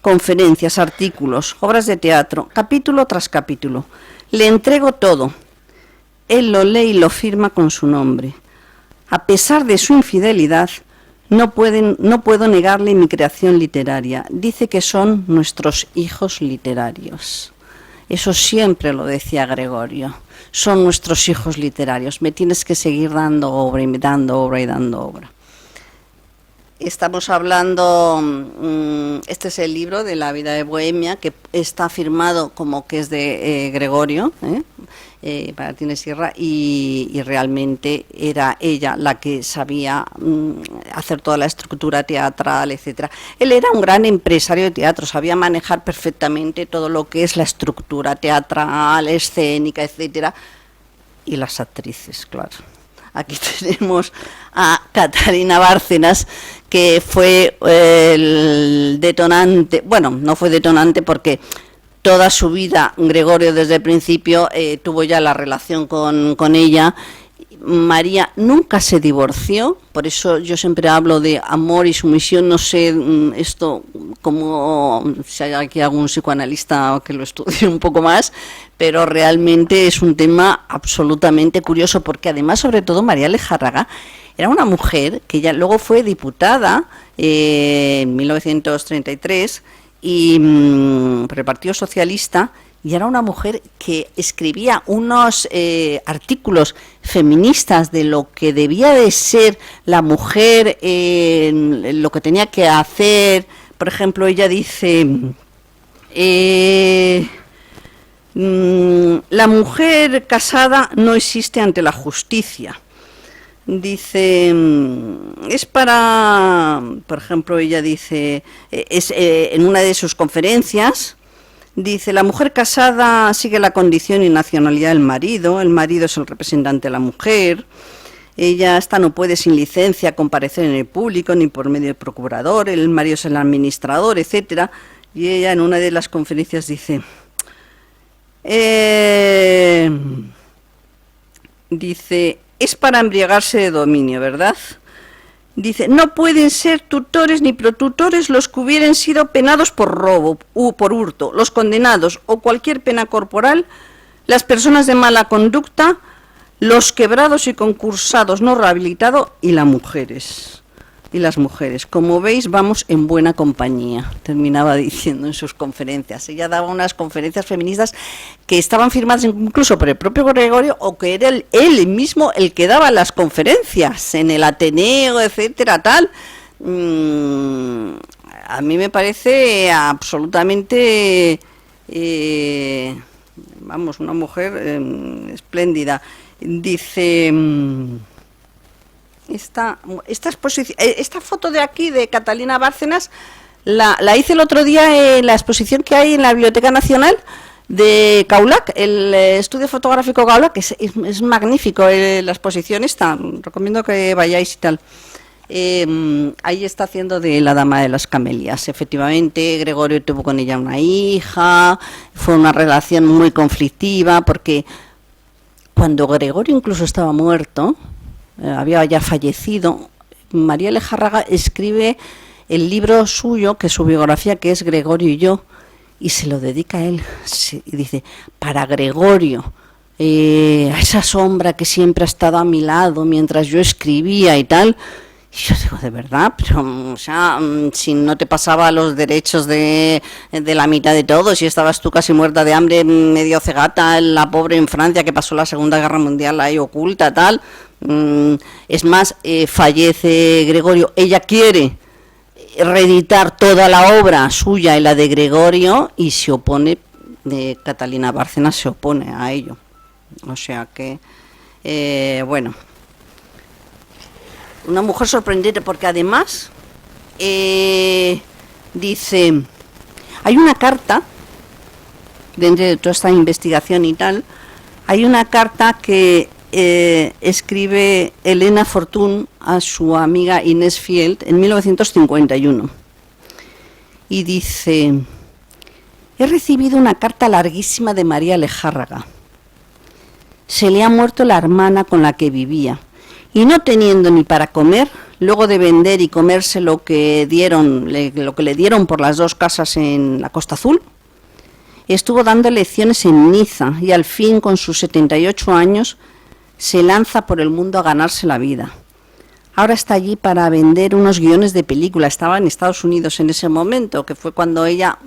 Conferencias, artículos, obras de teatro, capítulo tras capítulo. Le entrego todo. Él lo lee y lo firma con su nombre. A pesar de su infidelidad, no puedo negarle mi creación literaria. Dice que son nuestros hijos literarios. Eso siempre lo decía Gregorio. Son nuestros hijos literarios. Me tienes que seguir dando obra y dando obra y dando obra. Estamos hablando, este es el libro de la vida de Bohemia, que está firmado como que es de Gregorio, Martínez Sierra, y realmente era ella la que sabía hacer toda la estructura teatral, etcétera. Él era un gran empresario de teatro, sabía manejar perfectamente todo lo que es la estructura teatral, escénica, etcétera, y las actrices, claro. Aquí tenemos a Catalina Bárcenas, que fue el detonante, bueno, no fue detonante porque toda su vida Gregorio desde el principio tuvo ya la relación con ella. María nunca se divorció, por eso yo siempre hablo de amor y sumisión. No sé esto como si hay aquí algún psicoanalista que lo estudie un poco más, pero realmente es un tema absolutamente curioso, porque además, sobre todo, María Lejárraga era una mujer que ya luego fue diputada en 1933 y por el Partido Socialista, y era una mujer que escribía unos artículos feministas de lo que debía de ser la mujer, lo que tenía que hacer. Por ejemplo, ella dice, la mujer casada no existe ante la justicia. Dice, es para, por ejemplo, ella dice, en una de sus conferencias, dice, la mujer casada sigue la condición y nacionalidad del marido, el marido es el representante de la mujer, ella esta no puede sin licencia comparecer en el público ni por medio del procurador, el marido es el administrador, etcétera. Y ella en una de las conferencias dice, es para embriagarse de dominio, ¿verdad? Dice, no pueden ser tutores ni protutores los que hubieran sido penados por robo u por hurto, los condenados o cualquier pena corporal, las personas de mala conducta, los quebrados y concursados no rehabilitados y las mujeres. Como veis, vamos en buena compañía, terminaba diciendo en sus conferencias. Ella daba unas conferencias feministas que estaban firmadas incluso por el propio Gregorio, o que era él mismo el que daba las conferencias en el Ateneo, etcétera, tal. A mí me parece absolutamente, una mujer espléndida. Dice... Esta foto de aquí de Catalina Bárcenas la hice el otro día en la exposición que hay en la Biblioteca Nacional de Kaulac, el estudio fotográfico Kaulac, que es magnífico la exposición esta, recomiendo que vayáis y tal. Ahí está haciendo de la Dama de las Camelias. Efectivamente, Gregorio tuvo con ella una hija, fue una relación muy conflictiva, porque cuando Gregorio incluso estaba muerto, había ya fallecido, María Lejárraga escribe el libro suyo, que es su biografía, que es Gregorio y yo, y se lo dedica a él. Y dice, para Gregorio, a esa sombra que siempre ha estado a mi lado mientras yo escribía y tal, Yo digo, de verdad, pero, o sea, si no te pasaba los derechos de la mitad de todos, si estabas tú casi muerta de hambre, medio cegata, la pobre en Francia que pasó la Segunda Guerra Mundial ahí oculta, tal. Es más, fallece Gregorio, ella quiere reeditar toda la obra suya y la de Gregorio y se opone, Catalina Bárcena se opone a ello. O sea que, bueno... Una mujer sorprendente porque además dice, hay una carta, dentro de toda esta investigación y tal, hay una carta que escribe Elena Fortún a su amiga Inés Field en 1951. Y dice, he recibido una carta larguísima de María Lejárraga. Se le ha muerto la hermana con la que vivía. Y no teniendo ni para comer, luego de vender y comerse lo que le dieron por las 2 casas en la Costa Azul, estuvo dando lecciones en Niza y al fin, con sus 78 años, se lanza por el mundo a ganarse la vida. Ahora está allí para vender unos guiones de película. Estaba en Estados Unidos en ese momento, que fue cuando ella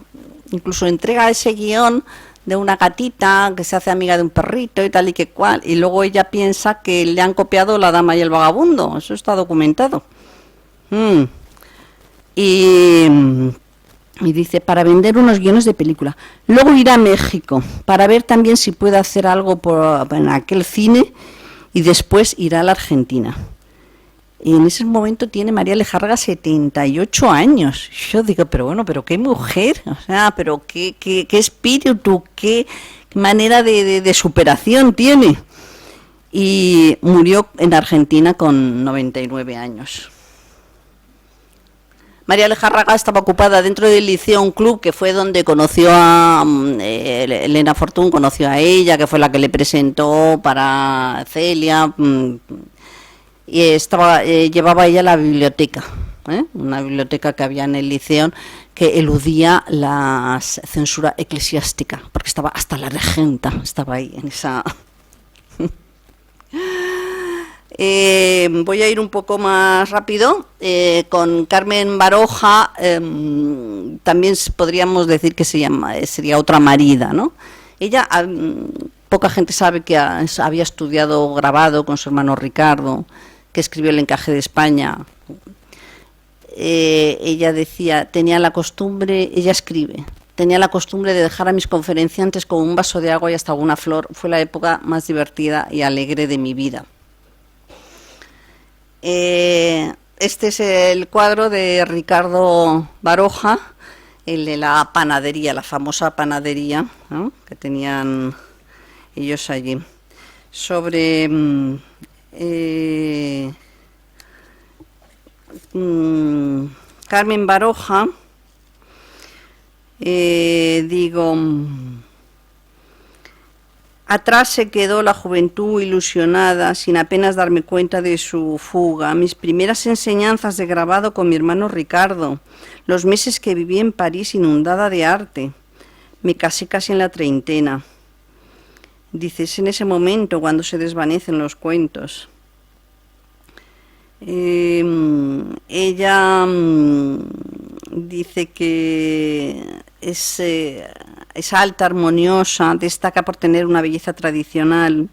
incluso entrega ese guión de una gatita que se hace amiga de un perrito y tal y que cual, y luego ella piensa que le han copiado La dama y el vagabundo. Eso está documentado. Y dice, para vender unos guiones de película. Luego irá a México para ver también si puede hacer algo en aquel cine, y después irá a la Argentina. Y en ese momento tiene María Lejárraga 78 años. Yo digo, pero bueno, pero qué mujer, o sea, pero qué espíritu, qué manera de superación tiene. Y murió en Argentina con 99 años. María Lejárraga estaba ocupada dentro del Liceo Club, que fue donde conoció a Elena Fortún, conoció a ella, que fue la que le presentó para Celia. Y llevaba ella la biblioteca, una biblioteca que había en el Liceo que eludía la censura eclesiástica, porque estaba hasta la regenta, estaba ahí en esa... voy a ir un poco más rápido. Con Carmen Baroja, también podríamos decir que sería otra marida, ¿no? Ella, poca gente sabe que había estudiado grabado con su hermano Ricardo, que escribió El encaje de España. Ella decía, tenía la costumbre de dejar a mis conferenciantes con un vaso de agua y hasta una flor. Fue la época más divertida y alegre de mi vida. Este es el cuadro de Ricardo Baroja, el de la panadería, la famosa panadería, ¿no?, que tenían ellos allí. Sobre Carmen Baroja, atrás se quedó la juventud ilusionada, sin apenas darme cuenta de su fuga. Mis primeras enseñanzas de grabado con mi hermano Ricardo, los meses que viví en París inundada de arte. Me casé casi en la treintena. Dices, en ese momento cuando se desvanecen los cuentos. Ella dice que esa alta, armoniosa, destaca por tener una belleza tradicional.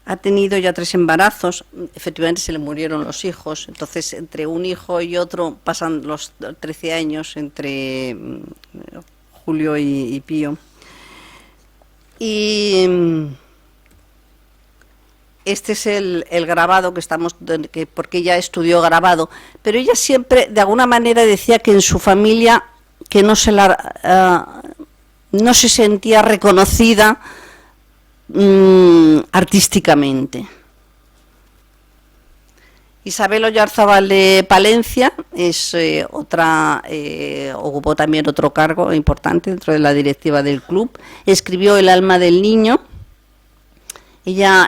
Ha tenido ya 3 embarazos, efectivamente se le murieron los hijos, entonces entre un hijo y otro pasan los 13 años entre Julio y Pío. Y este es el grabado porque ella estudió grabado, pero ella siempre de alguna manera decía que en su familia que no se sentía reconocida artísticamente. Isabel Oyarzábal de Palencia es ocupó también otro cargo importante dentro de la directiva del club. Escribió El alma del niño. Ella,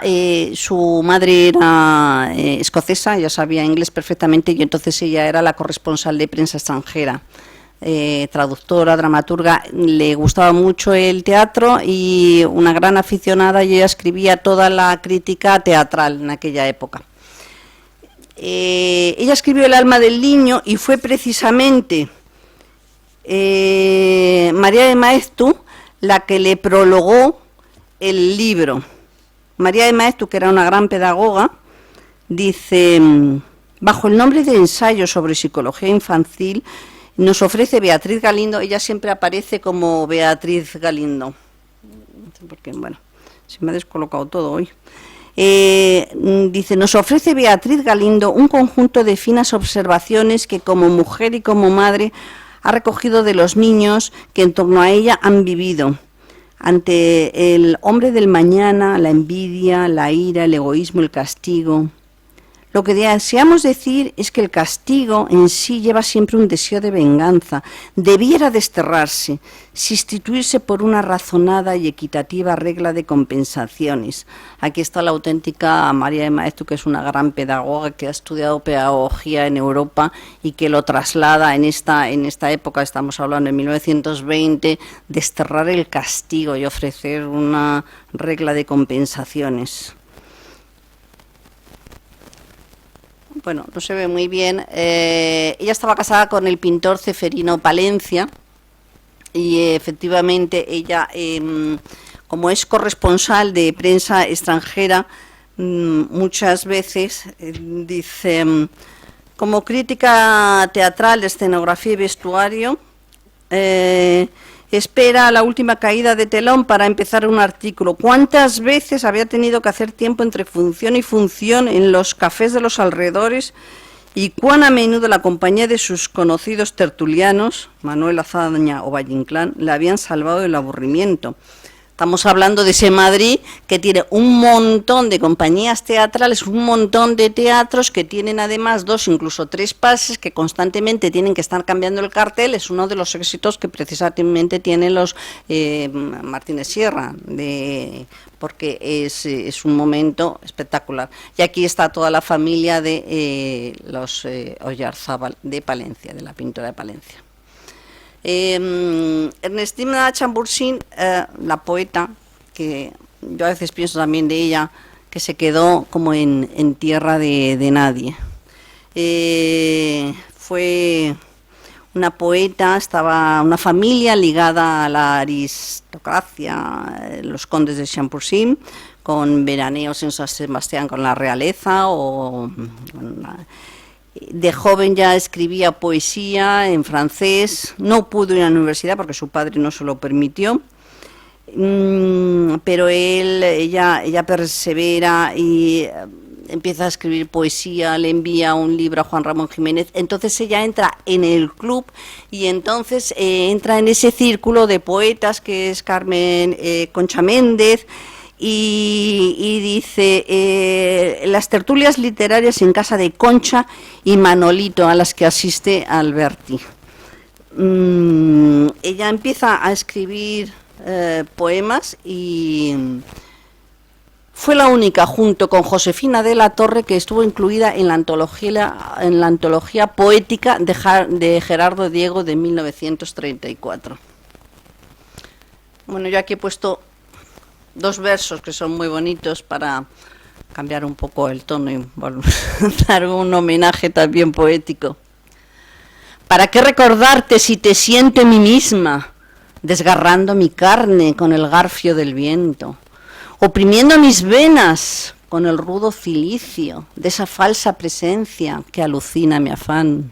su madre era escocesa, ella sabía inglés perfectamente y entonces ella era la corresponsal de prensa extranjera, traductora, dramaturga. Le gustaba mucho el teatro y una gran aficionada, y ella escribía toda la crítica teatral en aquella época. ella escribió El alma del niño y fue precisamente María de Maeztu la que le prologó el libro. María de Maeztu, que era una gran pedagoga, dice: bajo el nombre de ensayo sobre psicología infantil, nos ofrece Beatriz Galindo, ella siempre aparece como Beatriz Galindo, porque bueno, se me ha descolocado todo hoy. Dice, nos ofrece Beatriz Galindo un conjunto de finas observaciones que como mujer y como madre ha recogido de los niños que en torno a ella han vivido. Ante el hombre del mañana, la envidia, la ira, el egoísmo, el castigo. Lo que deseamos decir es que el castigo en sí lleva siempre un deseo de venganza. Debiera desterrarse, sustituirse por una razonada y equitativa regla de compensaciones. Aquí está la auténtica María de Maeztu, que es una gran pedagoga que ha estudiado pedagogía en Europa y que lo traslada en esta época, estamos hablando de 1920, desterrar el castigo y ofrecer una regla de compensaciones. Bueno, no se ve muy bien. Ella estaba casada con el pintor Ceferino Palencia y efectivamente ella, como es corresponsal de prensa extranjera, muchas veces dice, como crítica teatral de escenografía y vestuario, espera la última caída de telón para empezar un artículo. ¿Cuántas veces había tenido que hacer tiempo entre función y función en los cafés de los alrededores? Y cuán a menudo la compañía de sus conocidos tertulianos, Manuel Azaña o Valle Inclán, le habían salvado del aburrimiento. Estamos hablando de ese Madrid que tiene un montón de compañías teatrales, un montón de teatros que tienen además 2, incluso 3 pases, que constantemente tienen que estar cambiando el cartel. Es uno de los éxitos que precisamente tienen los Martínez Sierra, porque es un momento espectacular. Y aquí está toda la familia de los Oyarzábal de Palencia, de la pintora de Palencia. Ernestina Chambourcin, la poeta, que yo a veces pienso también de ella, que se quedó como en tierra de nadie. Fue una poeta, estaba una familia ligada a la aristocracia, los condes de Chambourcin, con veraneos en San Sebastián con la realeza o... De joven ya escribía poesía en francés, no pudo ir a la universidad porque su padre no se lo permitió, pero ella persevera y empieza a escribir poesía, le envía un libro a Juan Ramón Jiménez, entonces ella entra en el club y entonces entra en ese círculo de poetas que es Carmen Concha Méndez, y dice las tertulias literarias en casa de Concha y Manolito a las que asiste Alberti. Ella empieza a escribir poemas y fue la única junto con Josefina de la Torre que estuvo incluida en la antología poética de Gerardo Diego de 1934. Bueno, yo aquí he puesto 2 versos que son muy bonitos para cambiar un poco el tono y dar un homenaje también poético. ¿Para qué recordarte si te siento en mí misma, desgarrando mi carne con el garfio del viento, oprimiendo mis venas con el rudo cilicio de esa falsa presencia que alucina mi afán?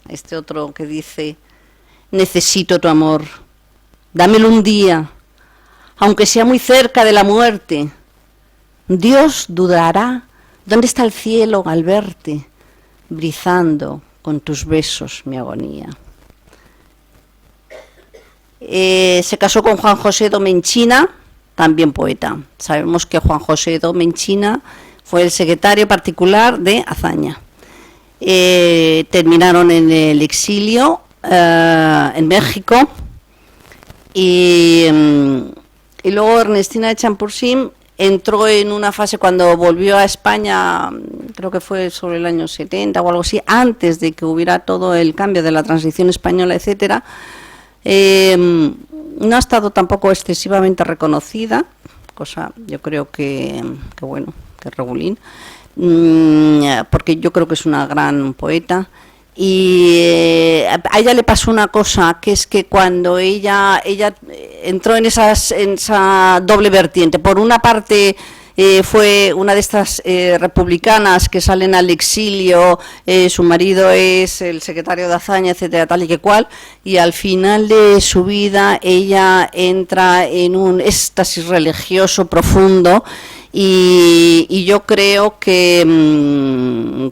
Este otro que dice, necesito tu amor, dámelo un día, aunque sea muy cerca de la muerte. Dios dudará dónde está el cielo al verte, brizando con tus besos mi agonía. Se casó con Juan José Domenchina, también poeta. Sabemos que Juan José Domenchina fue el secretario particular de Azaña. Terminaron en el exilio en México y luego Ernestina de Chambourcin entró en una fase cuando volvió a España, creo que fue sobre el año 70 o algo así, antes de que hubiera todo el cambio de la transición española, etcétera. No ha estado tampoco excesivamente reconocida, cosa yo creo que bueno, que regulín, porque yo creo que es una gran poeta. Y a ella le pasó una cosa, que es que cuando ella entró en esa doble vertiente, por una parte fue una de estas republicanas que salen al exilio, su marido es el secretario de Azaña, etcétera, tal y que cual, y al final de su vida ella entra en un éxtasis religioso profundo. Y yo creo que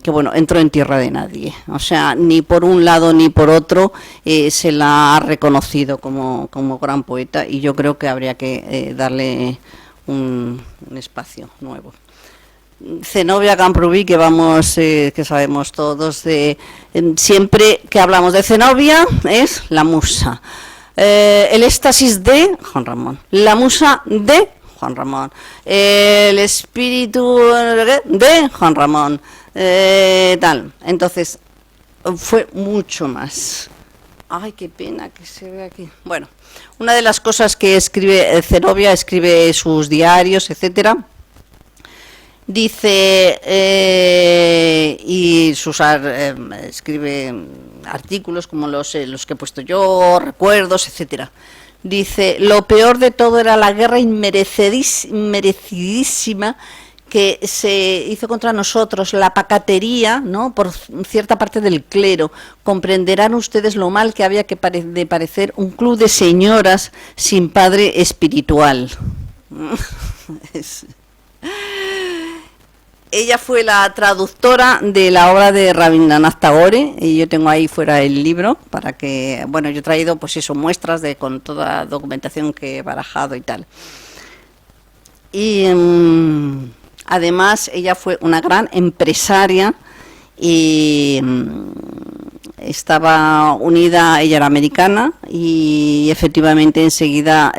bueno, entró en tierra de nadie, o sea, ni por un lado ni por otro se la ha reconocido como gran poeta, y yo creo que habría que darle un espacio nuevo. Zenobia Camprubí, que que sabemos todos, siempre que hablamos de Zenobia es la musa, el éxtasis de Juan Ramón, la musa de Juan Ramón, el espíritu de Juan Ramón, tal. Entonces, fue mucho más. Ay, qué pena que se ve aquí. Bueno, una de las cosas que escribe Zenobia, escribe sus diarios, etcétera. Dice, y escribe artículos como los que he puesto yo, recuerdos, etcétera. Dice, lo peor de todo era la guerra inmerecidísima que se hizo contra nosotros, la pacatería, ¿no?, por cierta parte del clero. Comprenderán ustedes lo mal que había de parecer un club de señoras sin padre espiritual. Ella fue la traductora de la obra de Rabindranath Tagore, y yo tengo ahí fuera el libro para que, bueno, yo he traído pues eso, muestras con toda la documentación que he barajado y tal. Y además ella fue una gran empresaria y estaba unida, ella era americana y efectivamente enseguida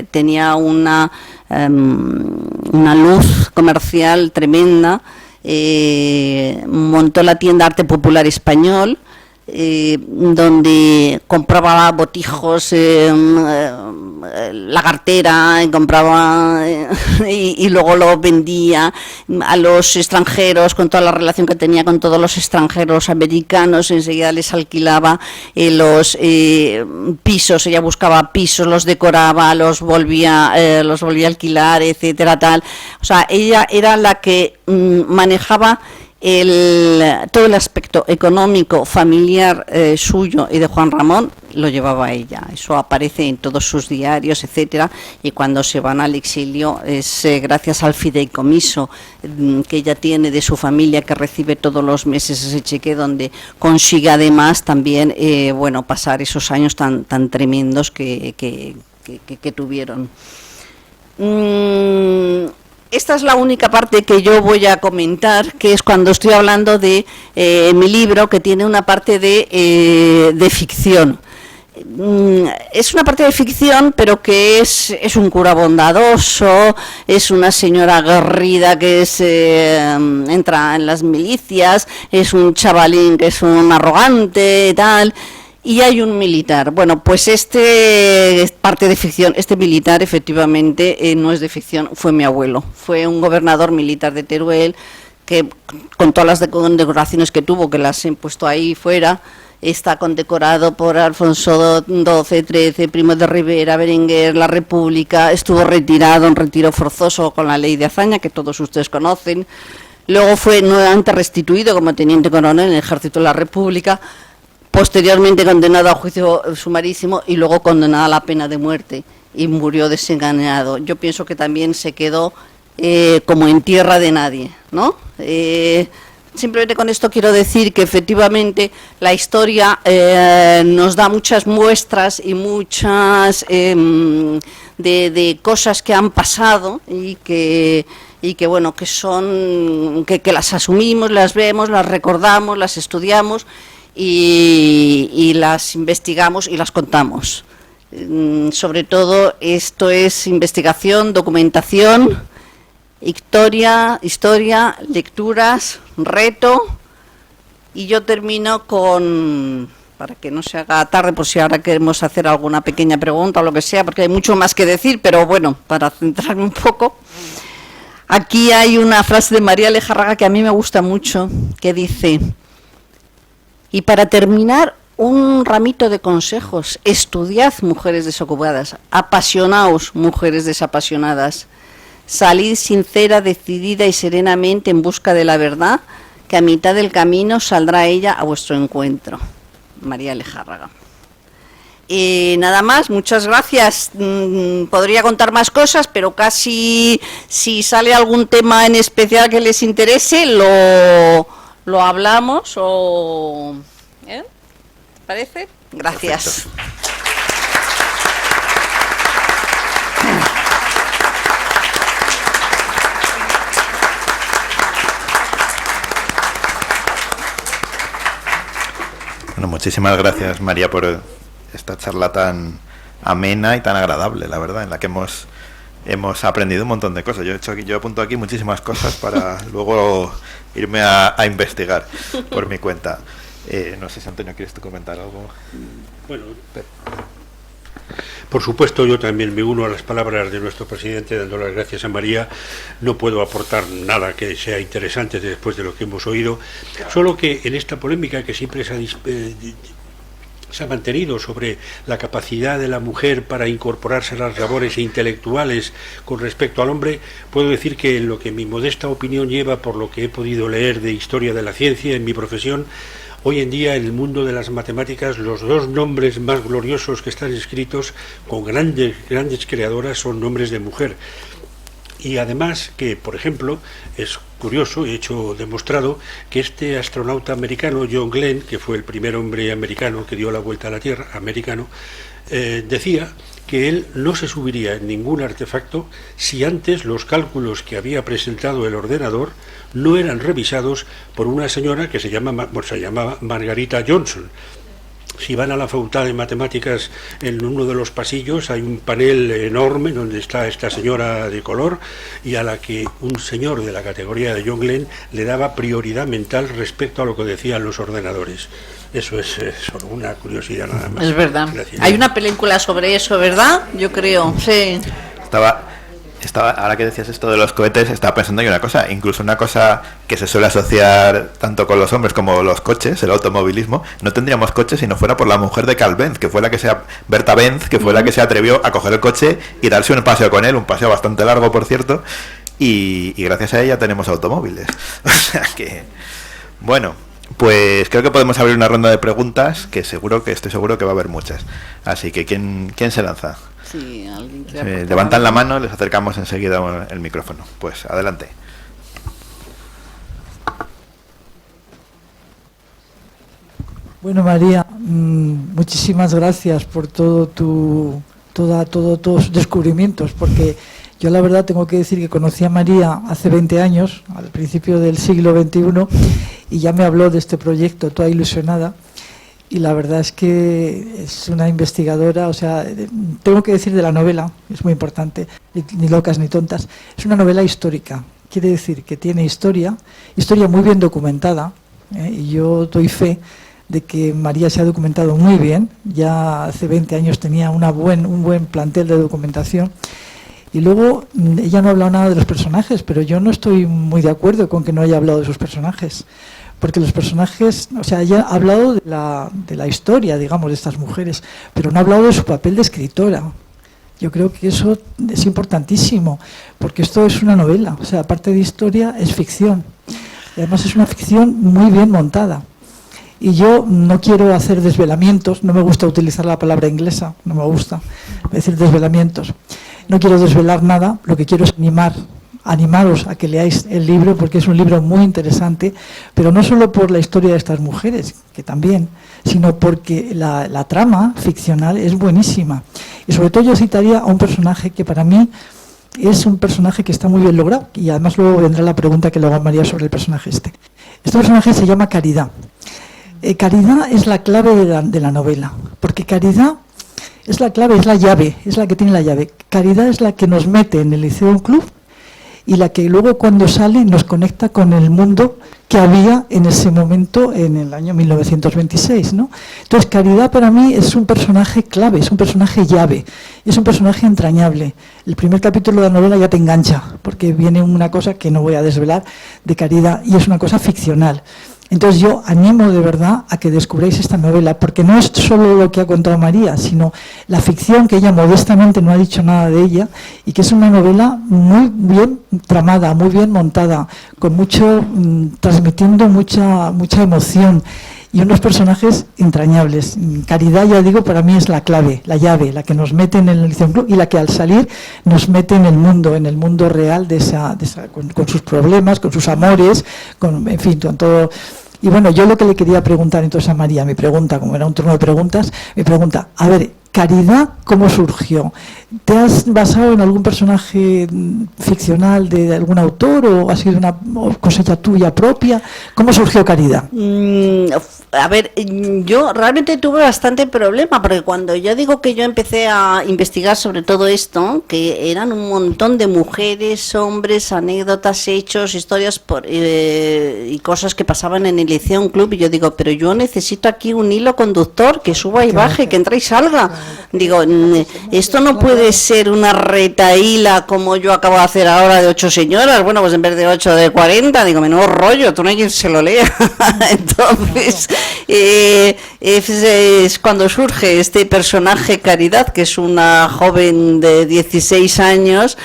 tenía una luz comercial tremenda, montó la tienda Arte Popular Español, donde compraba botijos, la cartera, compraba y luego lo vendía a los extranjeros, con toda la relación que tenía con todos los extranjeros americanos. Enseguida les alquilaba los pisos, ella buscaba pisos, los decoraba, los volvía a alquilar, etcétera, tal. O sea, ella era la que manejaba todo el aspecto económico, familiar suyo y de Juan Ramón, lo llevaba ella. Eso aparece en todos sus diarios, etcétera, y cuando se van al exilio es gracias al fideicomiso que ella tiene de su familia, que recibe todos los meses ese cheque, donde consigue además también bueno, pasar esos años tan tremendos que tuvieron. Esta es la única parte que yo voy a comentar, que es cuando estoy hablando de mi libro, que tiene una parte de ficción. Es una parte de ficción, pero que es un cura bondadoso, es una señora aguerrida que entra en las milicias, es un chavalín que es un arrogante y tal. Y hay un militar. Bueno, pues es parte de ficción. Este militar, efectivamente, no es de ficción, fue mi abuelo. Fue un gobernador militar de Teruel, que con todas las condecoraciones que tuvo, que las he puesto ahí fuera, está condecorado por Alfonso XII, XIII, Primo de Rivera, Berenguer, la República. Estuvo retirado, en retiro forzoso con la ley de Azaña, que todos ustedes conocen. Luego fue nuevamente restituido como teniente coronel en el Ejército de la República. Posteriormente condenado a juicio sumarísimo y luego condenado a la pena de muerte y murió desengañado. Yo pienso que también se quedó como en tierra de nadie, ¿no? Simplemente con esto quiero decir que efectivamente la historia nos da muchas muestras y muchas de cosas que han pasado y que bueno, que son que las asumimos, las vemos, las recordamos, las estudiamos y las investigamos y las contamos. Sobre todo esto es investigación, documentación, historia, lecturas, reto, y yo termino con, para que no se haga tarde por si ahora queremos hacer alguna pequeña pregunta o lo que sea, porque hay mucho más que decir, pero bueno, para centrarme un poco, Aquí hay una frase de María Lejárraga que a mí me gusta mucho, que dice: y para terminar, un ramito de consejos: estudiad, mujeres desocupadas, apasionaos, mujeres desapasionadas, salid sincera, decidida y serenamente en busca de la verdad, que a mitad del camino saldrá ella a vuestro encuentro. María Lejárraga. Nada más, muchas gracias. Podría contar más cosas, pero casi si sale algún tema en especial que les interese, lo hablamos o... ¿Te parece? Gracias. Perfecto. Bueno, muchísimas gracias, María, por esta charla tan amena y tan agradable, la verdad, en la que hemos aprendido un montón de cosas. Yo apunto aquí muchísimas cosas para luego irme a investigar por mi cuenta. No sé si, Antonio, ¿quieres tú comentar algo? Bueno, por supuesto, yo también me uno a las palabras de nuestro presidente, dando las gracias a María. No puedo aportar nada que sea interesante después de lo que hemos oído, solo que en esta polémica que siempre se ha mantenido sobre la capacidad de la mujer para incorporarse a las labores intelectuales con respecto al hombre, puedo decir que en lo que mi modesta opinión lleva, por lo que he podido leer de historia de la ciencia en mi profesión, hoy en día en el mundo de las matemáticas los dos nombres más gloriosos que están escritos con grandes creadoras son nombres de mujer. Y además que, por ejemplo, es curioso, hecho demostrado, que este astronauta americano, John Glenn, que fue el primer hombre americano que dio la vuelta a la Tierra, decía que él no se subiría en ningún artefacto si antes los cálculos que había presentado el ordenador no eran revisados por una señora que se llamaba Margarita Johnson. Si van a la Facultad de Matemáticas, en uno de los pasillos hay un panel enorme donde está esta señora de color, y a la que un señor de la categoría de John Glenn le daba prioridad mental respecto a lo que decían los ordenadores. Eso es solo una curiosidad nada más. Es verdad. Gracias. Hay una película sobre eso, ¿verdad? Yo creo, sí. Ahora que decías esto de los cohetes, estaba pensando en una cosa, incluso una cosa que se suele asociar tanto con los hombres como los coches, el automovilismo. No tendríamos coches si no fuera por la mujer de Carl Benz, Berta Benz, que fue la que se atrevió a coger el coche y darse un paseo con él, un paseo bastante largo, por cierto, y gracias a ella tenemos automóviles. O sea que, bueno, pues creo que podemos abrir una ronda de preguntas, que estoy seguro que va a haber muchas. Así que, ¿quién se lanza? Sí, alguien levantan la mano y les acercamos enseguida el micrófono. Pues adelante. Bueno, María, muchísimas gracias por todos tus descubrimientos, porque yo la verdad tengo que decir que conocí a María hace 20 años, al principio del siglo XXI, y ya me habló de este proyecto, toda ilusionada. Y la verdad es que es una investigadora, o sea, tengo que decir de la novela, es muy importante, ni locas ni tontas, es una novela histórica, quiere decir que tiene historia muy bien documentada, y yo doy fe de que María se ha documentado muy bien, ya hace 20 años tenía un buen plantel de documentación, y luego ella no ha hablado nada de los personajes, pero yo no estoy muy de acuerdo con que no haya hablado de sus personajes. Porque los personajes, o sea, ella ha hablado de la historia, digamos, de estas mujeres, pero no ha hablado de su papel de escritora. Yo creo que eso es importantísimo, porque esto es una novela, o sea, aparte de historia, es ficción. Y además es una ficción muy bien montada. Y yo no quiero hacer desvelamientos, no me gusta utilizar la palabra inglesa, no me gusta decir desvelamientos. No quiero desvelar nada, lo que quiero es animaros a que leáis el libro, porque es un libro muy interesante, pero no solo por la historia de estas mujeres, que también, sino porque la trama ficcional es buenísima. Y sobre todo yo citaría a un personaje que para mí es un personaje que está muy bien logrado, y además luego vendrá la pregunta que le hago a María sobre el personaje este. Este personaje se llama Caridad. Caridad es la clave de la novela, porque Caridad es la clave, es la llave, es la que tiene la llave. Caridad es la que nos mete en el Liceo un club, y la que luego cuando sale nos conecta con el mundo que había en ese momento, en el año 1926, ¿no? Entonces, Caridad para mí es un personaje clave, es un personaje llave, es un personaje entrañable. El primer capítulo de la novela ya te engancha, porque viene una cosa que no voy a desvelar de Caridad, y es una cosa ficcional. Entonces yo animo de verdad a que descubráis esta novela, porque no es solo lo que ha contado María, sino la ficción, que ella modestamente no ha dicho nada de ella, y que es una novela muy bien tramada, muy bien montada, con mucho, transmitiendo mucha emoción, y unos personajes entrañables. Caridad, ya digo, para mí es la clave, la llave, la que nos mete en el Liceo Club y la que al salir nos mete en el mundo real con sus problemas, con sus amores, en fin, con todo. Y bueno, yo lo que le quería preguntar entonces a María, mi pregunta, como era un turno de preguntas, me pregunta, a ver, Caridad, ¿cómo surgió? ¿Te has basado en algún personaje ficcional de algún autor o ha sido una cosecha tuya propia? ¿Cómo surgió Caridad? A ver, yo realmente tuve bastante problema, porque cuando yo digo que yo empecé a investigar sobre todo esto, que eran un montón de mujeres, hombres, anécdotas, hechos, historias y cosas que pasaban en el Liceo Club, y yo digo, pero yo necesito aquí un hilo conductor que suba y baje, que entre y salga. Digo, esto no puede ser una retaíla como yo acabo de hacer ahora de 8 señoras. Bueno, pues en vez de 8, de 40, digo, menudo rollo, tú no hay quien se lo lea. Entonces, es cuando surge este personaje Caridad, que es una joven de 16 años,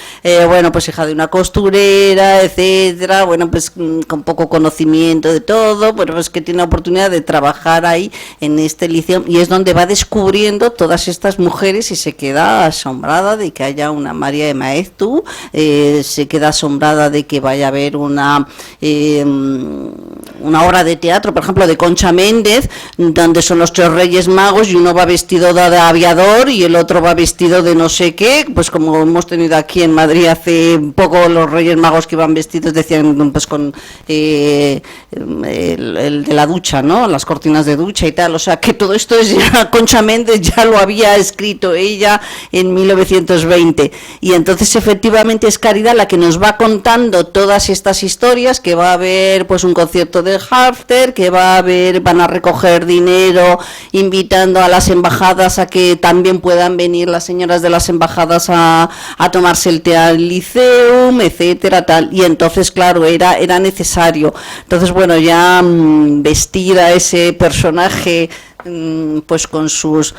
bueno, pues hija de una costurera, etcétera, bueno, pues con poco conocimiento de todo, bueno, pues que tiene la oportunidad de trabajar ahí en este liceo, y es donde va descubriendo todas estas mujeres y se queda asombrada de que haya una María de Maeztu, se queda asombrada de que vaya a haber una obra de teatro, por ejemplo, de Concha Méndez, donde son los 3 Reyes Magos y uno va vestido de aviador y el otro va vestido de no sé qué, pues como hemos tenido aquí en Madrid hace poco los Reyes Magos que iban vestidos, decían, pues con el de la ducha, ¿no? Las cortinas de ducha y tal, o sea que todo esto es ya, Concha Méndez ya lo había escrito ella en 1920, y entonces efectivamente es Caridad la que nos va contando todas estas historias, que va a haber pues un concierto de Halfter, que van a recoger dinero invitando a las embajadas a que también puedan venir las señoras de las embajadas a tomarse el té al Liceum, etcétera, tal, y entonces claro, era necesario. Entonces bueno, ya vestir a ese personaje pues con sus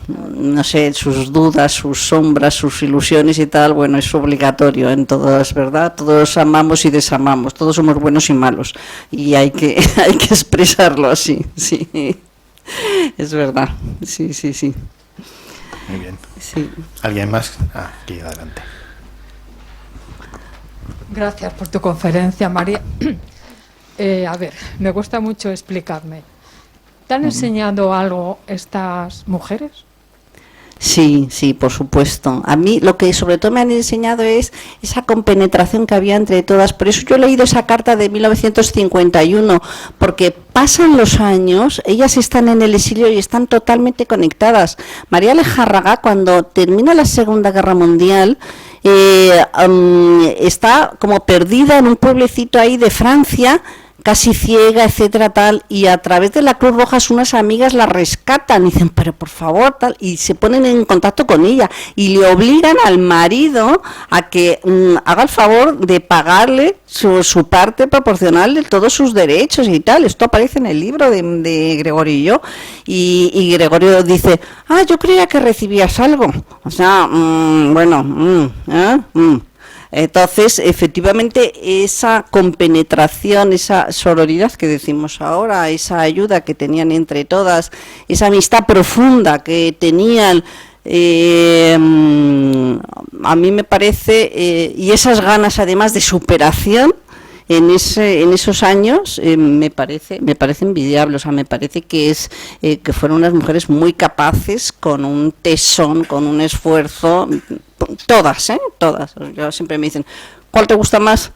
no sé, sus dudas, sus sombras, sus ilusiones y tal, bueno, es obligatorio en todas, ¿verdad? Todos amamos y desamamos, todos somos buenos y malos, y hay que expresarlo así, sí, es verdad, sí. Muy bien. Sí. ¿Alguien más? Aquí, adelante. Gracias por tu conferencia, María. A ver, me cuesta mucho explicarme. ¿Te han enseñado algo estas mujeres? Sí, por supuesto. A mí lo que sobre todo me han enseñado es esa compenetración que había entre todas. Por eso yo he leído esa carta de 1951, porque pasan los años, ellas están en el exilio y están totalmente conectadas. María Lejárraga, cuando termina la Segunda Guerra Mundial, está como perdida en un pueblecito ahí de Francia, casi ciega, etcétera, tal, y a través de la Cruz Roja unas amigas la rescatan y dicen, pero por favor, tal, y se ponen en contacto con ella y le obligan al marido a que haga el favor de pagarle su parte proporcional de todos sus derechos y tal. Esto aparece en el libro de Gregorio y yo, y Gregorio dice, yo creía que recibías algo, o sea, Entonces, efectivamente, esa compenetración, esa sororidad que decimos ahora, esa ayuda que tenían entre todas, esa amistad profunda que tenían, a mí me parece, y esas ganas además de superación, en esos años me parece envidiable, o sea, me parece que que fueron unas mujeres muy capaces, con un tesón, con un esfuerzo, todas. Yo siempre me dicen, ¿cuál te gusta más?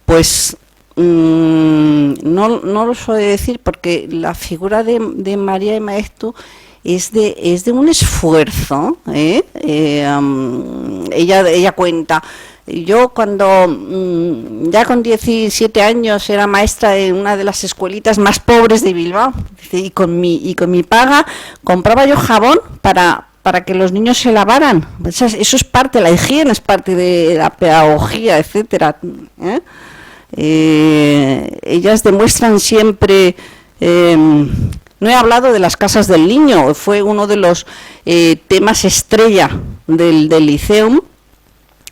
Pues no lo suelo decir, porque la figura de María de Maeztu es de un esfuerzo, ella cuenta, yo cuando ya con 17 años era maestra en una de las escuelitas más pobres de Bilbao, dice, y con mi paga compraba yo jabón para que los niños se lavaran. Eso es parte, la higiene es parte de la pedagogía, etcétera. Ellas demuestran siempre. No he hablado de las casas del niño, fue uno de los temas estrella del Liceum.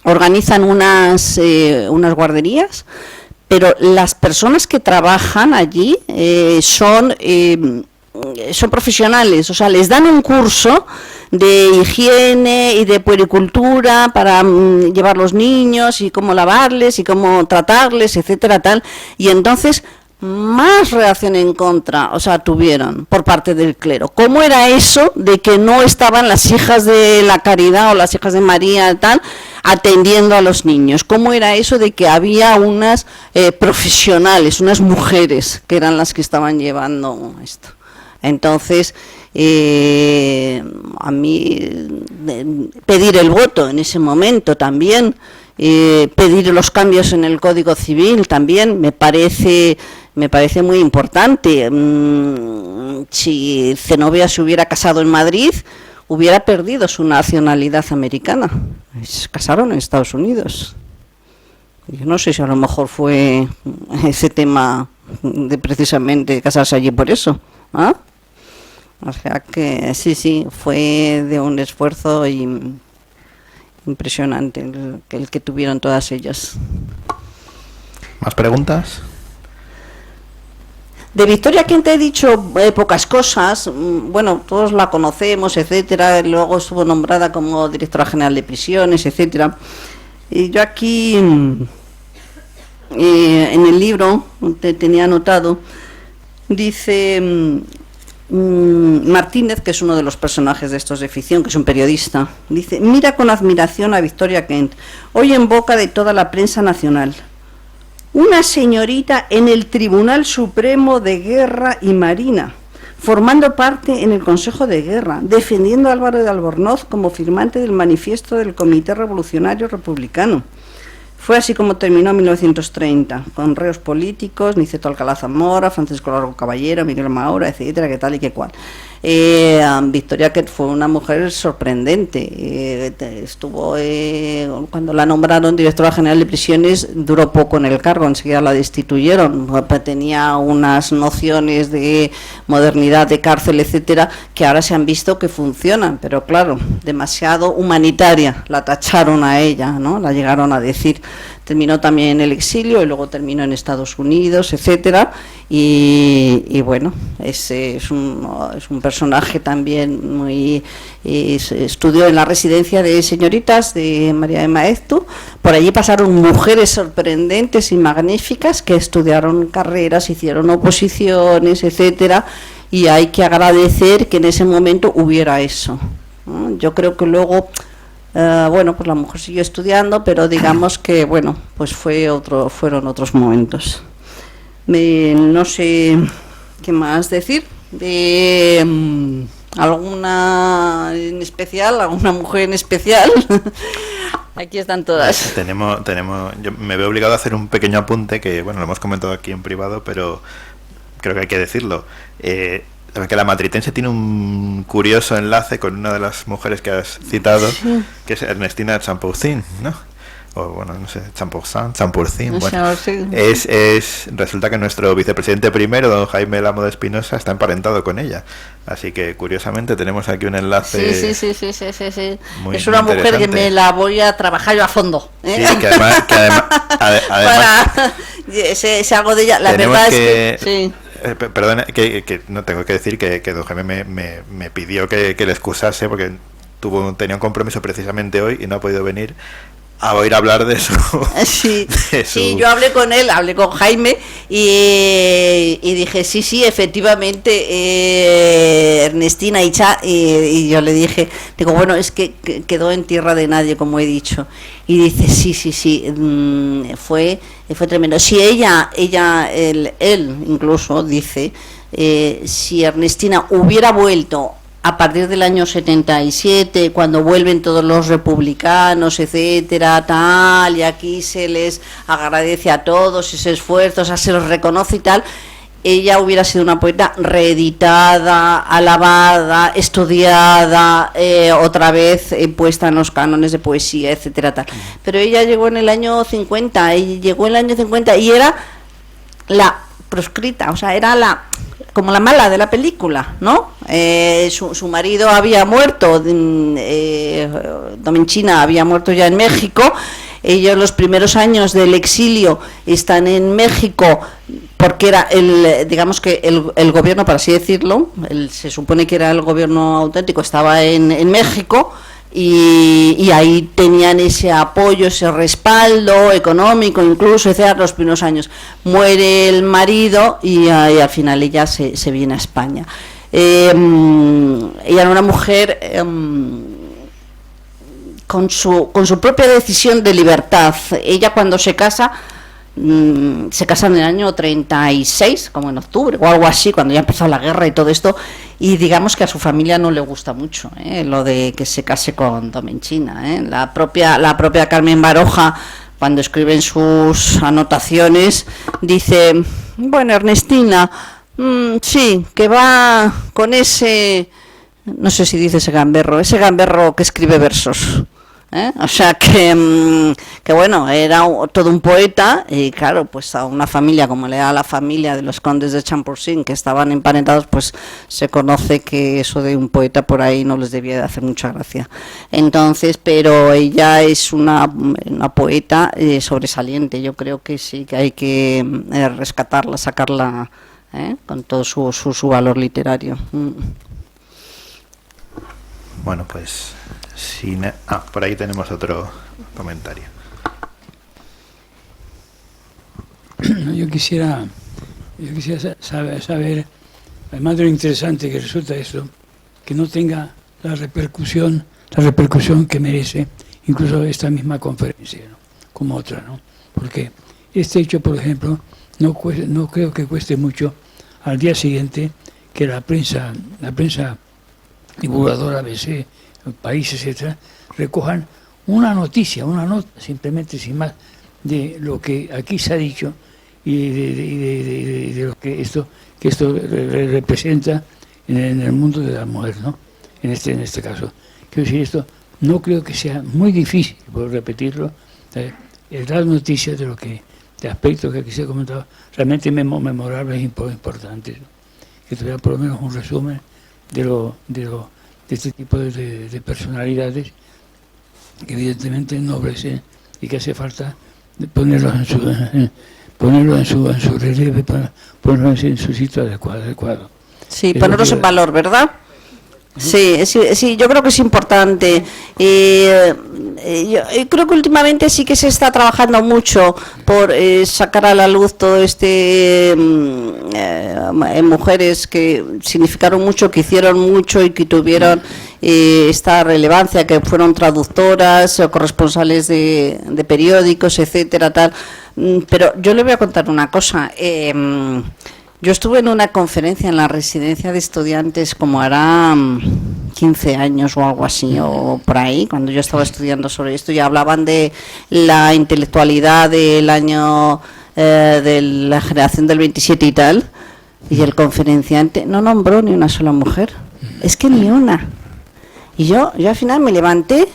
Organizan unas guarderías, pero las personas que trabajan allí son profesionales, o sea, les dan un curso de higiene y de puericultura para llevar los niños y cómo lavarles y cómo tratarles, etcétera, tal, y entonces más reacción en contra, o sea, tuvieron por parte del clero. ¿Cómo era eso de que no estaban las hijas de la Caridad o las hijas de María tal atendiendo a los niños? ¿Cómo era eso de que había unas profesionales, unas mujeres que eran las que estaban llevando esto? Entonces, a mí pedir el voto en ese momento también, pedir los cambios en el Código Civil también me parece muy importante. Si Zenobia se hubiera casado en Madrid, hubiera perdido su nacionalidad americana. Se casaron en Estados Unidos. Yo no sé si a lo mejor fue ese tema de precisamente casarse allí por eso. ¿Ah? O sea que sí, fue de un esfuerzo impresionante el que tuvieron todas ellas. ¿Más preguntas? De Victoria Kent he dicho pocas cosas. Bueno, todos la conocemos, etcétera. Luego estuvo nombrada como directora general de prisiones, etcétera. Y yo aquí en el libro tenía anotado, dice Martínez, que es uno de los personajes de estos de ficción, que es un periodista, dice: mira con admiración a Victoria Kent, hoy en boca de toda la prensa nacional. Una señorita en el Tribunal Supremo de Guerra y Marina, formando parte en el Consejo de Guerra, defendiendo a Álvaro de Albornoz como firmante del manifiesto del Comité Revolucionario Republicano. Fue así como terminó en 1930, con reos políticos, Niceto Alcalá Zamora, Francisco Largo Caballero, Miguel Maura, etcétera, que tal y que cual. Victoria Kent fue una mujer sorprendente. Estuvo, cuando la nombraron directora general de prisiones, duró poco en el cargo, enseguida la destituyeron. Tenía unas nociones de modernidad de cárcel, etcétera, que ahora se han visto que funcionan, pero claro, demasiado humanitaria, la tacharon a ella, ¿no? La llegaron a decir. Terminó también en el exilio y luego terminó en Estados Unidos, etcétera, y bueno, es un personaje también muy... estudió en la residencia de señoritas de María de Maeztu. Por allí pasaron mujeres sorprendentes y magníficas que estudiaron carreras, hicieron oposiciones, etcétera, y hay que agradecer que en ese momento hubiera eso, ¿no? Yo creo que luego... bueno, pues la mujer siguió estudiando, pero digamos que, bueno, pues fueron otros momentos. No sé qué más decir. ¿Alguna en especial? ¿Alguna mujer en especial? Aquí están todas. Yo me veo obligado a hacer un pequeño apunte que, bueno, lo hemos comentado aquí en privado, pero creo que hay que decirlo. Que la Matritense tiene un curioso enlace con una de las mujeres que has citado, sí, que es Ernestina Champourzin, ¿no? O bueno, no sé, Champourzin, bueno. Sí. Resulta que nuestro vicepresidente primero, don Jaime Lamo de Espinosa, está emparentado con ella. Así que curiosamente tenemos aquí un enlace. Sí. Muy, es una mujer que me la voy a trabajar yo a fondo, ¿eh? Sí, que además es algo de ella. La verdad es que sí. Perdona, que no tengo que decir que don Jaime me pidió que le excusase porque tenía un compromiso precisamente hoy y no ha podido venir a oír hablar de eso. Sí, sí, yo hablé con Jaime y dije, sí, efectivamente, Ernestina y yo le dije, digo, bueno, es que quedó en tierra de nadie, como he dicho. Y dice, sí, fue tremendo. Si él incluso dice, si Ernestina hubiera vuelto a partir del año 77, cuando vuelven todos los republicanos, etcétera, tal, y aquí se les agradece a todos ese esfuerzo, o sea, se los reconoce y tal, ella hubiera sido una poeta reeditada, alabada, estudiada, otra vez puesta en los cánones de poesía, etcétera, tal. Pero ella llegó en el año 50, y era la proscrita, o sea, era como la mala de la película, ¿no? Su marido había muerto, Domenchina había muerto ya en México. Ellos los primeros años del exilio están en México porque era digamos que el gobierno, por así decirlo, se supone que era el gobierno auténtico, estaba en México, y ahí tenían ese apoyo, ese respaldo económico, incluso, etcétera, los primeros años. Muere el marido y al final ella se viene a España. Ella era una mujer con su propia decisión de libertad. Ella, cuando se casa en el año 36, como en octubre o algo así, cuando ya empezó la guerra y todo esto, y digamos que a su familia no le gusta mucho lo de que se case con Domenchina. La propia Carmen Baroja, cuando escribe en sus anotaciones, dice: bueno, Ernestina, sí, que va con ese, no sé si dice ese gamberro que escribe versos. O sea que bueno, era todo un poeta, y claro, pues a una familia como era la familia de los condes de Champursin, que estaban emparentados, pues se conoce que eso de un poeta por ahí no les debía de hacer mucha gracia. Entonces, pero ella es una poeta sobresaliente. Yo creo que sí, que hay que rescatarla, sacarla con todo su valor literario. Bueno, pues por ahí tenemos otro comentario. Yo quisiera saber, además de lo interesante que resulta esto, que no tenga la repercusión que merece incluso esta misma conferencia, ¿no? Como otra, ¿no? Porque este hecho, por ejemplo, no creo que cueste mucho al día siguiente que la prensa divulgadora, ABC, países, etcétera, recojan una noticia, una nota, simplemente sin más, de lo que aquí se ha dicho y de lo que esto representa en el mundo de la mujer, ¿no? En este caso. Quiero decir, esto no creo que sea muy difícil, por repetirlo, dar noticias de aspectos que aquí se ha comentado, realmente memorables e importantes, ¿no? Que tuviera por lo menos un resumen de este tipo de personalidades que evidentemente ennoblecen y que hace falta ponerlos en su relieve, para ponerlos en su sitio adecuado. Sí, ponerlos en valor, ¿verdad? Sí, yo creo que es importante. Yo creo que últimamente sí que se está trabajando mucho por sacar a la luz todo en mujeres que significaron mucho, que hicieron mucho y que tuvieron esta relevancia, que fueron traductoras o corresponsales de periódicos, etcétera, tal. Pero yo le voy a contar una cosa. Yo estuve en una conferencia en la residencia de estudiantes como hará 15 años o algo así, o por ahí, cuando yo estaba estudiando sobre esto, y hablaban de la intelectualidad del año, de la generación del 27 y tal, y el conferenciante no nombró ni una sola mujer, es que ni una. Y yo al final me levanté,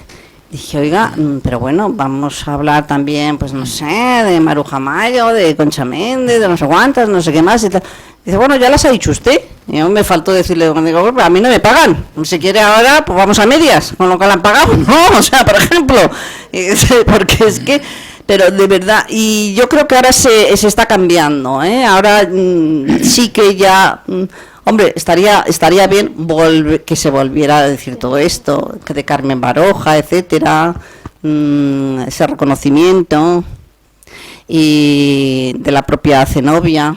dije, oiga, pero bueno, vamos a hablar también, pues no sé, de Maruja Mayo, de Concha Méndez, de no sé cuántas, no sé qué más y tal. Dice, bueno, ya las ha dicho usted. Y a mí me faltó decirle, digo, a mí no me pagan. Si quiere ahora, pues vamos a medias, con lo que le han pagado, ¿no? O sea, por ejemplo, porque es que, pero de verdad, y yo creo que ahora se está cambiando, ahora sí que ya... Hombre, estaría bien que se volviera a decir todo esto, que de Carmen Baroja, etcétera, ese reconocimiento, y de la propia Zenobia,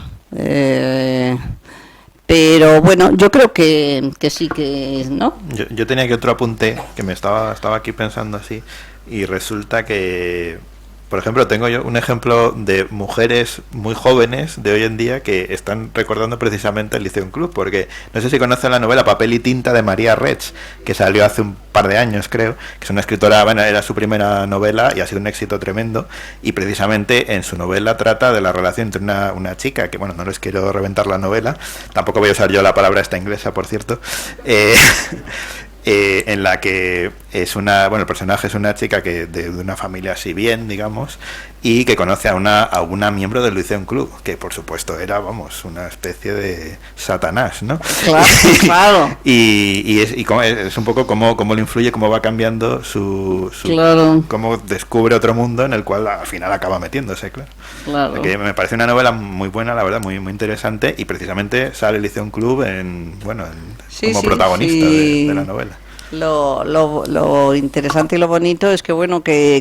pero bueno, yo creo que sí, que ¿no? Yo tenía que otro apunte, que me estaba aquí pensando así, y resulta que por ejemplo, tengo yo un ejemplo de mujeres muy jóvenes de hoy en día que están recordando precisamente el Lyceum Club, porque no sé si conocen la novela Papel y tinta de María Reig, que salió hace un par de años, creo, que es una escritora, bueno, era su primera novela y ha sido un éxito tremendo, y precisamente en su novela trata de la relación entre una chica, que bueno, no les quiero reventar la novela, tampoco voy a usar yo la palabra esta inglesa, por cierto, en la que es el personaje es una chica que de una familia así bien, digamos, y que conoce a una miembro del Lyceum Club, que por supuesto era, una especie de Satanás, ¿no? Claro, claro. Y es un poco cómo le influye, cómo va cambiando claro. Cómo descubre otro mundo en el cual al final acaba metiéndose, claro. Que me parece una novela muy buena, la verdad, muy, muy interesante, y precisamente sale el Lyceum Club como protagonista de la novela. Lo interesante y lo bonito es que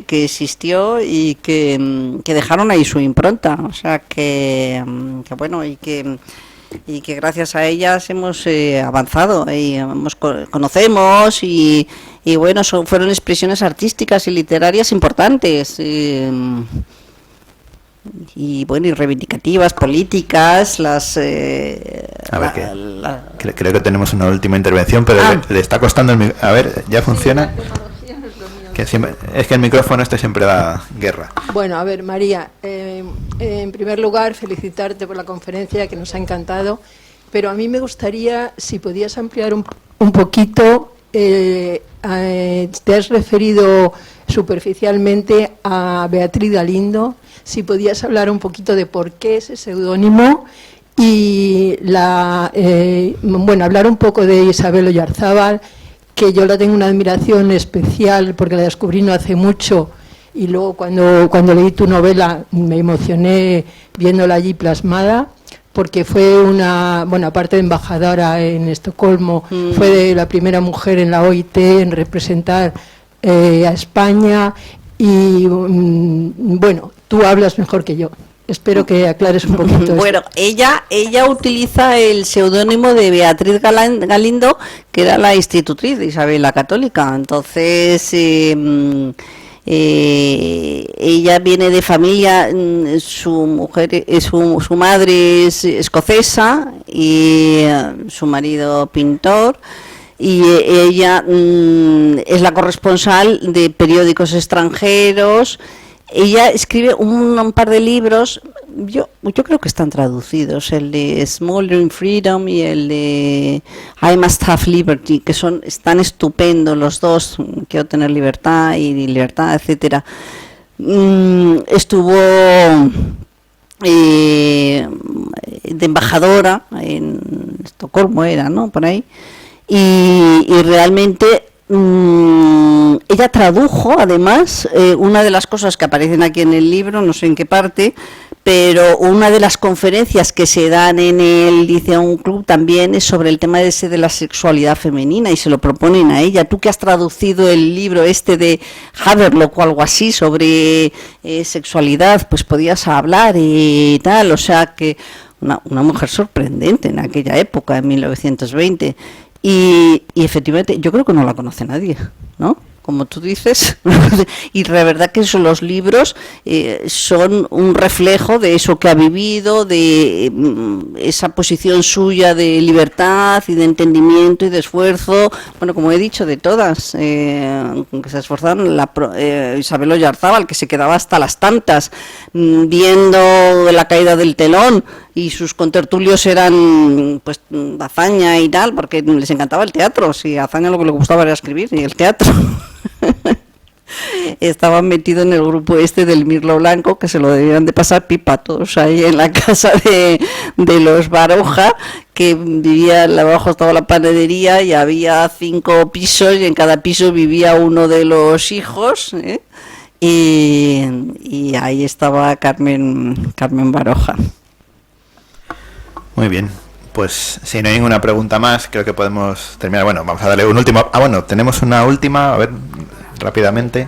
que existió y que dejaron ahí su impronta, o sea que gracias a ellas hemos avanzado y conocemos y fueron expresiones artísticas y literarias importantes. Y reivindicativas, políticas, creo que tenemos una última intervención, pero le está costando a ver, ¿ya funciona? Es que el micrófono siempre da guerra. Bueno, a ver, María, en primer lugar, felicitarte por la conferencia, que nos ha encantado, pero a mí me gustaría, si podías ampliar un poquito, te has referido superficialmente a Beatriz Galindo, si podías hablar un poquito de por qué ese seudónimo y hablar un poco de Isabel Oyarzábal, que yo la tengo una admiración especial porque la descubrí no hace mucho y luego cuando leí tu novela me emocioné viéndola allí plasmada, porque fue aparte de embajadora en Estocolmo, fue la primera mujer en la OIT en representar a España y tú hablas mejor que yo. Espero que aclares un poquito. Bueno, ella utiliza el seudónimo de Beatriz Galindo, que era la institutriz de Isabel la Católica. Entonces, ella viene de familia, su madre es escocesa y su marido pintor. Y ella es la corresponsal de periódicos extranjeros. Ella escribe un par de libros, yo creo que están traducidos, el de Smoldering Freedom y el de I Must Have Liberty, que están estupendos los dos, quiero tener libertad y libertad, etcétera. Estuvo de embajadora en Estocolmo, era, ¿no? Por ahí. Y realmente ella tradujo, además, una de las cosas que aparecen aquí en el libro, no sé en qué parte, pero una de las conferencias que se dan en el Lyceum Club también es sobre el tema de la sexualidad femenina y se lo proponen a ella. Tú que has traducido el libro de Havelock o algo así sobre sexualidad, pues podías hablar y tal, o sea que una mujer sorprendente en aquella época, en 1920. Y efectivamente, yo creo que no la conoce nadie, ¿no? Como tú dices, y la verdad que los libros son un reflejo de eso que ha vivido, de esa posición suya de libertad y de entendimiento y de esfuerzo, como he dicho, de todas, que se esforzaron, Isabel Oyarzábal, que se quedaba hasta las tantas, viendo la caída del telón, y sus contertulios eran Azaña y tal, porque les encantaba el teatro, si a Azaña lo que le gustaba era escribir y el teatro. Estaban metidos en el grupo del Mirlo Blanco, que se lo debían de pasar pipa todos ahí en la casa de los Baroja, que vivían abajo, estaba la panadería y había 5 pisos y en cada piso vivía uno de los hijos, y ahí estaba Carmen Baroja. Muy bien, pues si no hay ninguna pregunta más, creo que podemos terminar. Bueno, vamos a darle un último. Tenemos una última, a ver, rápidamente.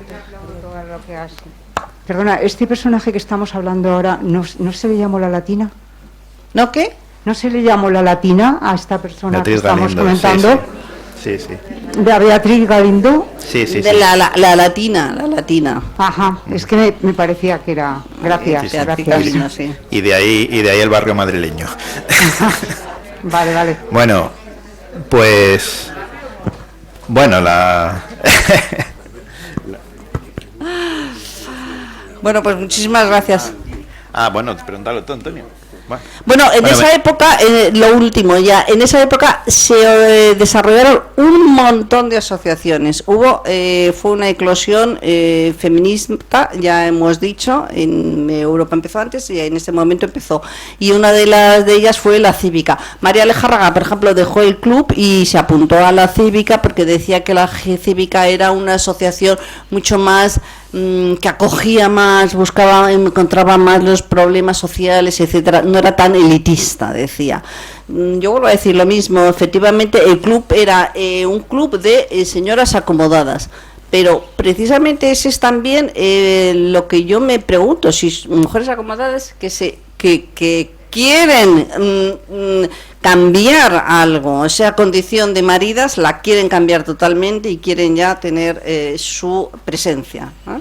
Perdona, este personaje que estamos hablando ahora, ¿no se le llamó la latina? ¿No qué? ¿No se le llamó la latina a esta persona Beatriz que estamos Galindo, comentando? Sí, sí. De Beatriz Galindo. Sí, sí, De sí. la latina. Ajá, es que me parecía que era. Gracias, Sí, sí. Beatriz gracias. Galindo, sí. Y de ahí el barrio madrileño. Vale. Bueno, pues... Bueno, Bueno, pues muchísimas gracias. bueno, pregúntalo tú, Antonio. Bueno, en esa época, lo último ya, en esa época se desarrollaron un montón de asociaciones. Fue una eclosión feminista, ya hemos dicho, en Europa empezó antes y en ese momento empezó. Y una de ellas fue la Cívica. María Lejárraga, por ejemplo, dejó el club y se apuntó a la Cívica porque decía que la Cívica era una asociación mucho más que acogía más, encontraba más los problemas sociales, etcétera, no era tan elitista, decía. Yo vuelvo a decir lo mismo, efectivamente el club era un club de señoras acomodadas, pero precisamente ese es también lo que yo me pregunto, si mujeres acomodadas que quieren cambiar algo, esa condición de maridas la quieren cambiar totalmente y quieren ya tener su presencia, ¿no?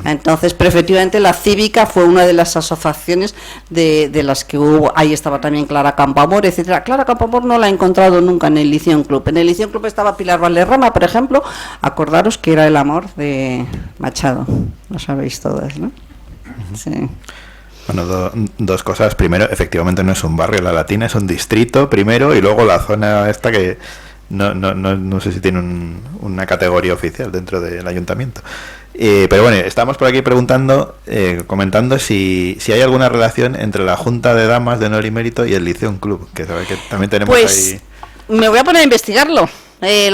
Entonces, pero efectivamente la Cívica fue una de las asociaciones de las que hubo, ahí estaba también Clara Campoamor, etcétera. Clara Campoamor no la he encontrado nunca en el Liceum Club. En el Liceum Club estaba Pilar Valderrama, por ejemplo, acordaros que era el amor de Machado, lo sabéis todas, ¿no? Sí. Bueno, dos cosas. Primero, efectivamente no es un barrio, la Latina es un distrito primero, y luego la zona esta que no sé si tiene una categoría oficial dentro del ayuntamiento. Pero bueno, estamos por aquí comentando si hay alguna relación entre la Junta de Damas de Honor y Mérito y el Liceum Club, que sabe que también tenemos pues, ahí... Me voy a poner a investigarlo. Sí,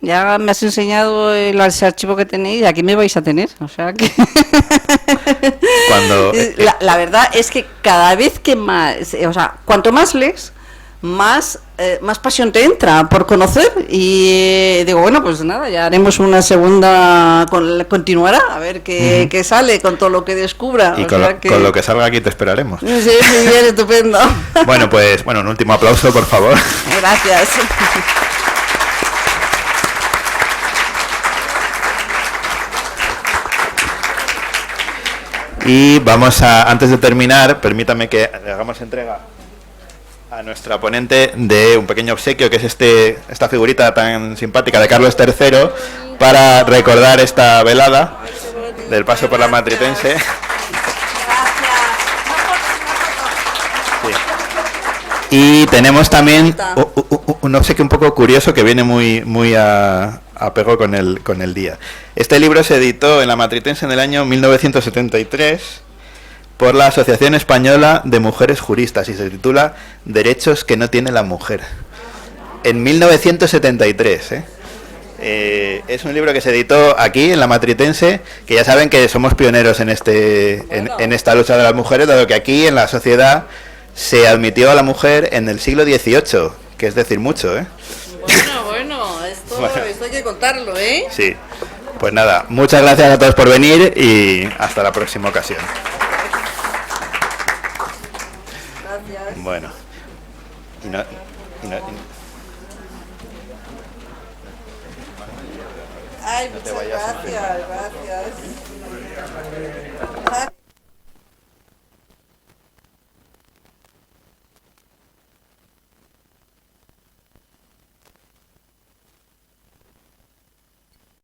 ya me has enseñado el archivo que tenéis y aquí me vais a tener, o sea que... Cuando... la verdad es que cada vez que más, o sea, cuanto más lees, más pasión te entra por conocer y digo, bueno, pues nada, ya haremos una segunda, continuará, a ver qué sale con todo lo que descubra. Y con lo que salga aquí te esperaremos. Sí, muy bien, estupendo. Bueno, pues un último aplauso, por favor. Gracias. Y vamos antes de terminar, permítame que le hagamos entrega a nuestra ponente de un pequeño obsequio, que es esta figurita tan simpática de Carlos III, para recordar esta velada del paso por la Matritense. Sí. Y tenemos también un obsequio un poco curioso que viene muy a pego con el día. Este libro se editó en la Matritense en el año 1973 por la Asociación Española de Mujeres Juristas y se titula Derechos que no tiene la mujer. En 1973, es un libro que se editó aquí en la Matritense, que ya saben que somos pioneros en esta lucha de las mujeres, dado que aquí en la sociedad se admitió a la mujer en el siglo XVIII, que es decir mucho, Esto hay que contarlo, Sí. Pues nada, muchas gracias a todos por venir y hasta la próxima ocasión. Gracias. Bueno. Ay, muchas gracias.